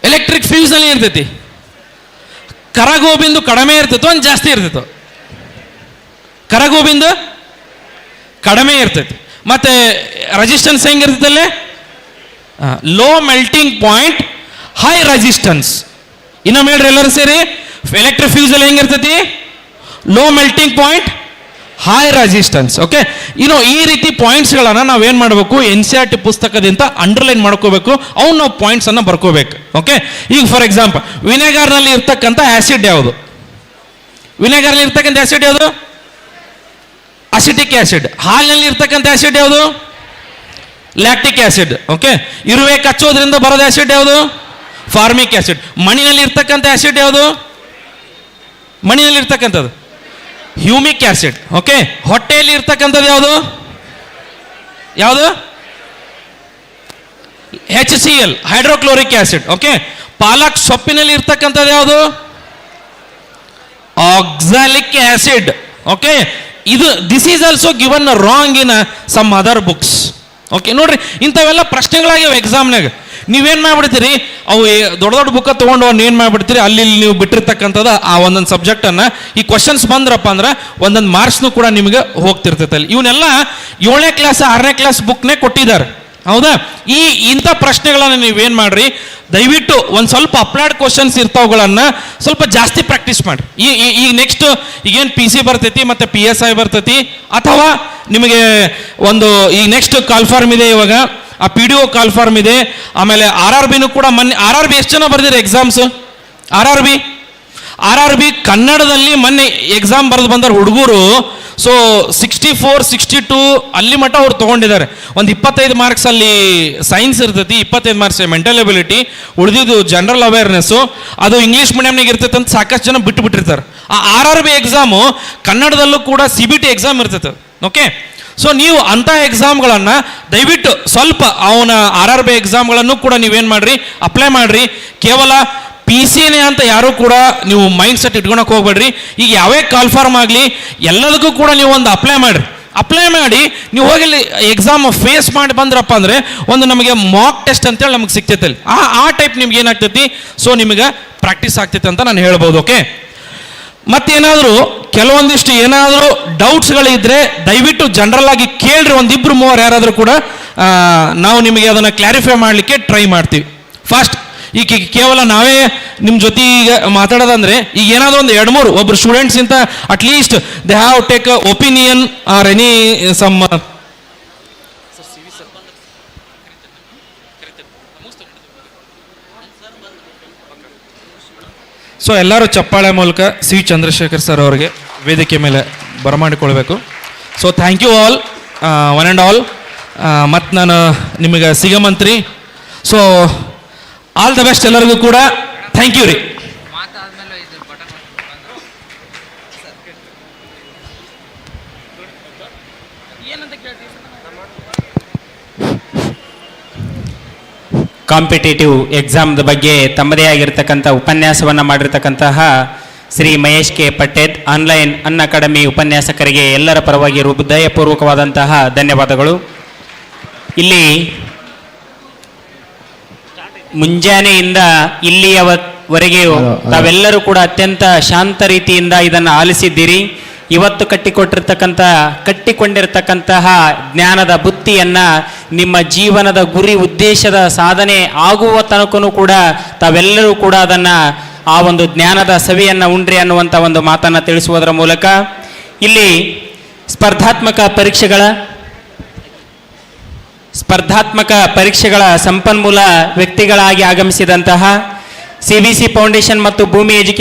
ಎಲೆಕ್ಟ್ರಿಕ್ ಫ್ಯೂಸಲ್ಲಿ ಇರ್ತೈತಿ ಕರಗುವ ಬಿಂದು ಕಡಿಮೆ ಇರ್ತೈತೋ ಒಂದು ಜಾಸ್ತಿ ಇರ್ತೈತೋ? ಕರಗುವ ಬಿಂದು ಕಡಿಮೆ ಇರ್ತೈತಿ. ಮತ್ತೆ ರೆಸಿಸ್ಟೆನ್ಸ್ ಹೆಂಗಿರ್ತೈತಲ್ಲೇ? Low melting point, high resistance. ಇನ್ನೊಮ್ಮೆ ಹೇಳ್ರಿ ಎಲ್ಲರೂ ಸೇರಿ, ಎಲೆಕ್ಟ್ರಿಕ್ ಫ್ಯೂಸಲ್ಲಿ ಹೆಂಗಿರ್ತೈತಿ? Low melting point, high resistance. Okay, ಈ ರೀತಿ ಪಾಯಿಂಟ್ಸ್ಗಳನ್ನು ನಾವೇನು ಮಾಡಬೇಕು? NCERT ಪುಸ್ತಕದಿಂದ ಅಂಡರ್ಲೈನ್ ಮಾಡ್ಕೋಬೇಕು. ಅವ್ನು ನಾವು ಪಾಯಿಂಟ್ಸನ್ನು ಬರ್ಕೋಬೇಕು. ಓಕೆ, ಈಗ ಫಾರ್ ಎಕ್ಸಾಂಪಲ್ ವಿನೆಗಾರ್ನಲ್ಲಿ ಇರ್ತಕ್ಕಂಥ ಆ್ಯಸಿಡ್ ಯಾವುದು? ವಿನೆಗಾರ್ನಲ್ಲಿ ಇರ್ತಕ್ಕಂಥ ಆ್ಯಸಿಡ್ ಯಾವುದು? Acetic acid. ಹಾಲಿನಲ್ಲಿ ಇರ್ತಕ್ಕಂಥ ಆಸಿಡ್ ಯಾವುದು? Lactic acid. ಓಕೆ. ಇರುವೆ ಕಚ್ಚೋದ್ರಿಂದ ಬರೋದು ಆಸಿಡ್ ಯಾವುದು? Formic acid. ಮಣ್ಣಿನಲ್ಲಿ ಇರ್ತಕ್ಕಂಥ ಆಸಿಡ್ ಯಾವುದು? ಮಣ್ಣಿನಲ್ಲಿ ಇರ್ತಕ್ಕಂಥದ್ದು ಹ್ಯೂಮಿಕ್ ಆಸಿಡ್. ಓಕೆ. ಹೊಟ್ಟೆಯಲ್ಲಿ ಇರ್ತಕ್ಕಂಥದ್ದು ಯಾವುದು? ಯಾವುದು? HCl, hydrochloric acid. ಓಕೆ. ಪಾಲಕ್ ಸೊಪ್ಪಿನಲ್ಲಿ ಇರ್ತಕ್ಕಂಥದ್ದು ಯಾವುದು? Oxalic acid. ಓಕೆ. ಇದು this is also given wrong in some other books. Okay. ನೋಡ್ರಿ, ಇಂಥವೆಲ್ಲ ಪ್ರಶ್ನೆಗಳಾಗ್ಯಾವ ಎಕ್ಸಾಮ್ನಾಗ. ನೀವೇನು ಮಾಡ್ಬಿಡ್ತೀರಿ, ಅವು ದೊಡ್ಡ ದೊಡ್ಡ ಬುಕ್ಕ ತೊಗೊಂಡು ಅವ್ನು ಏನು ಮಾಡ್ಬಿಡ್ತೀರಿ, ಅಲ್ಲಿ ನೀವು ಬಿಟ್ಟಿರ್ತಕ್ಕಂಥದ್ದು ಆ ಒಂದೊಂದು ಸಬ್ಜೆಕ್ಟನ್ನು ಈ ಕ್ವಶನ್ಸ್ ಬಂದ್ರಪ್ಪ ಅಂದ್ರೆ ಒಂದೊಂದು ಮಾರ್ಕ್ಸ್ನು ಕೂಡ ನಿಮಗೆ ಹೋಗ್ತಿರ್ತೈತೆ ಅಲ್ಲಿ. ಇವನ್ನೆಲ್ಲ 7ನೇ ಕ್ಲಾಸ್ 6ನೇ ಕ್ಲಾಸ್ ಬುಕ್ನೇ ಕೊಟ್ಟಿದ್ದಾರೆ, ಹೌದಾ? ಇಂಥ ಪ್ರಶ್ನೆಗಳನ್ನು ನೀವೇನು ಮಾಡ್ರಿ, ದಯವಿಟ್ಟು ಒಂದು ಸ್ವಲ್ಪ ಅಪ್ಲೈಡ್ ಕ್ವಶನ್ಸ್ ಇರ್ತಾವುಗಳನ್ನು ಸ್ವಲ್ಪ ಜಾಸ್ತಿ ಪ್ರಾಕ್ಟೀಸ್ ಮಾಡಿ. ಈಗ ನೆಕ್ಸ್ಟ್ ಈಗೇನು PC ಬರ್ತೈತಿ ಮತ್ತು PSI ಬರ್ತೈತಿ, ಅಥವಾ ನಿಮಗೆ ಒಂದು ಈಗ ನೆಕ್ಸ್ಟ್ ಕಾಲ್ಫಾರ್ಮ್ ಇದೆ, ಇವಾಗ ಆ PDO ಕಾಲ್ಫಾರ್ಮ್ ಇದೆ, ಆಮೇಲೆ RRBನೂ ಕೂಡ ಮೊನ್ನೆ RRB ಎಷ್ಟು ಜನ ಬರ್ದಿರಿ ಎಕ್ಸಾಮ್ಸ್? RRB ಕನ್ನಡದಲ್ಲಿ ಮೊನ್ನೆ ಎಕ್ಸಾಮ್ ಬರೆದು ಬಂದಾರ ಹುಡುಗರು. ಸೊ 64, 62 ಅಲ್ಲಿ ಮಟ್ಟ ಅವ್ರು ತೊಗೊಂಡಿದ್ದಾರೆ. ಒಂದು 25 ಮಾರ್ಕ್ಸ್ ಅಲ್ಲಿ ಸೈನ್ಸ್ ಇರ್ತೈತಿ, 25 ಮಾರ್ಕ್ಸ್ ಮೆಂಟಲ್ ಎಬಿಲಿಟಿ, ಉಳಿದಿದ್ದು ಜನರಲ್ ಅವೇರ್ನೆಸ್ಸು. ಅದು ಇಂಗ್ಲೀಷ್ ಮೀಡಿಯಮ್ನಾಗ ಇರ್ತೈತೆ ಅಂತ ಸಾಕಷ್ಟು ಜನ ಬಿಟ್ಟುಬಿಟ್ಟಿರ್ತಾರೆ. ಆ RRB ಎಕ್ಸಾಮು ಕನ್ನಡದಲ್ಲೂ ಕೂಡ CBT ಎಕ್ಸಾಮ್ ಇರ್ತೈತೆ. ಓಕೆ. ಸೊ ನೀವು ಅಂಥ ಎಕ್ಸಾಮ್ಗಳನ್ನು ದಯವಿಟ್ಟು ಸ್ವಲ್ಪ ಅವನ RRB ಎಕ್ಸಾಮ್ಗಳನ್ನು ಕೂಡ ನೀವೇನು ಮಾಡಿರಿ, ಅಪ್ಲೈ ಮಾಡಿರಿ. ಕೇವಲ PCನೇ ಅಂತ ಯಾರೂ ಕೂಡ ನೀವು ಮೈಂಡ್ ಸೆಟ್ ಇಟ್ಕೊಳಕ್ಕೆ ಹೋಗ್ಬೇಡ್ರಿ. ಈಗ ಯಾವೇ ಕಾಲ್ಫಾರ್ಮ್ ಆಗಲಿ ಎಲ್ಲದಕ್ಕೂ ಕೂಡ ನೀವು ಒಂದು ಅಪ್ಲೈ ಮಾಡಿ ನೀವು ಹೋಗಿ ಎಕ್ಸಾಮ್ ಫೇಸ್ ಮಾಡಿ ಬಂದ್ರಪ್ಪ ಅಂದರೆ ಒಂದು ನಮಗೆ ಮಾಕ್ ಟೆಸ್ಟ್ ಅಂತೇಳಿ ನಮಗೆ ಸಿಗ್ತೈತೆ. ಆ ಟೈಪ್ ನಿಮ್ಗೆ ಏನಾಗ್ತೈತಿ, ಸೊ ನಿಮಗೆ ಪ್ರಾಕ್ಟೀಸ್ ಆಗ್ತೈತೆ ಅಂತ ನಾನು ಹೇಳ್ಬೋದು. ಓಕೆ. ಮತ್ತೇನಾದರೂ ಕೆಲವೊಂದಿಷ್ಟು ಏನಾದರೂ ಡೌಟ್ಸ್ಗಳಿದ್ರೆ ದಯವಿಟ್ಟು ಜನರಲ್ ಆಗಿ ಕೇಳ್ರಿ. ಒಂದಿಬ್ರು ಮೂವರು ಯಾರಾದರೂ ಕೂಡ ನಾವು ನಿಮಗೆ ಅದನ್ನು ಕ್ಲಾರಿಫೈ ಮಾಡಲಿಕ್ಕೆ ಟ್ರೈ ಮಾಡ್ತೀವಿ. ಫಾಸ್ಟ್ ಈಗ ಕೇವಲ ನಾವೇ ನಿಮ್ಮ ಜೊತೆ ಈಗ ಮಾತಾಡೋದಂದ್ರೆ ಈಗ ಏನಾದರೂ ಒಂದು 2-3 ಒಬ್ಬರು ಸ್ಟೂಡೆಂಟ್ಸ್ ಇಂತ at least they have take opinion or any some. So ಎಲ್ಲರೂ ಚಪ್ಪಾಳೆ ಮೂಲಕ C. ಚಂದ್ರಶೇಖರ್ ಸರ್ ಅವರಿಗೆ ವೇದಿಕೆ ಮೇಲೆ ಬರಮಾಡಿಕೊಳ್ಬೇಕು. So thank you all, one and all. ಮತ್ತು ನಾನು ನಿಮಗೆ ಸಿಗಮಂತ್ರಿ. ಸೊ ಆಲ್ ದ ಬೆಸ್ಟ್ ಎಲ್ಲರಿಗೂ ಕೂಡ. ಥ್ಯಾಂಕ್ ಯು ರೀ. ಕಾಂಪಿಟೇಟಿವ್ ಎಕ್ಸಾಮ್ದ ಬಗ್ಗೆ ತಮ್ಮದೇ ಆಗಿರ್ತಕ್ಕಂಥ ಉಪನ್ಯಾಸವನ್ನು ಮಾಡಿರ್ತಕ್ಕಂತಹ Shri Mahesh K Patted online Unacademy ಉಪನ್ಯಾಸಕರಿಗೆ ಎಲ್ಲರ ಪರವಾಗಿ ಹೃದಯಪೂರ್ವಕವಾದಂತಹ ಧನ್ಯವಾದಗಳು. ಇಲ್ಲಿ ಮುಂಜಾನೆಯಿಂದ ಇಲ್ಲಿಯವರೆಗೆ ತಾವೆಲ್ಲರೂ ಕೂಡ ಅತ್ಯಂತ ಶಾಂತ ರೀತಿಯಿಂದ ಇದನ್ನು ಆಲಿಸಿದ್ದೀರಿ. ಇವತ್ತು ಕಟ್ಟಿಕೊಂಡಿರ್ತಕ್ಕಂತಹ ಜ್ಞಾನದ ಬುತ್ತಿಯನ್ನು ನಿಮ್ಮ ಜೀವನದ ಗುರಿ ಉದ್ದೇಶದ ಸಾಧನೆ ಆಗುವ ತನಕನೂ ಕೂಡ ತಾವೆಲ್ಲರೂ ಕೂಡ ಅದನ್ನು ಆ ಒಂದು ಜ್ಞಾನದ ಸವಿಯನ್ನು ಉಂಡ್ರಿ ಅನ್ನುವಂಥ ಒಂದು ಮಾತನ್ನು ತಿಳಿಸುವುದರ ಮೂಲಕ ಇಲ್ಲಿ ಸ್ಪರ್ಧಾತ್ಮಕ ಪರೀಕ್ಷೆಗಳ ಸಂಪನ್ಮೂಲ ವ್ಯಕ್ತಿಗಳಾಗಿ ಆಗಮಿಸಿದಂತಹ CBC ಫೌಂಡೇಶನ್ ಮತ್ತು ಭೂಮಿ ಎಜುಕೇಶನ್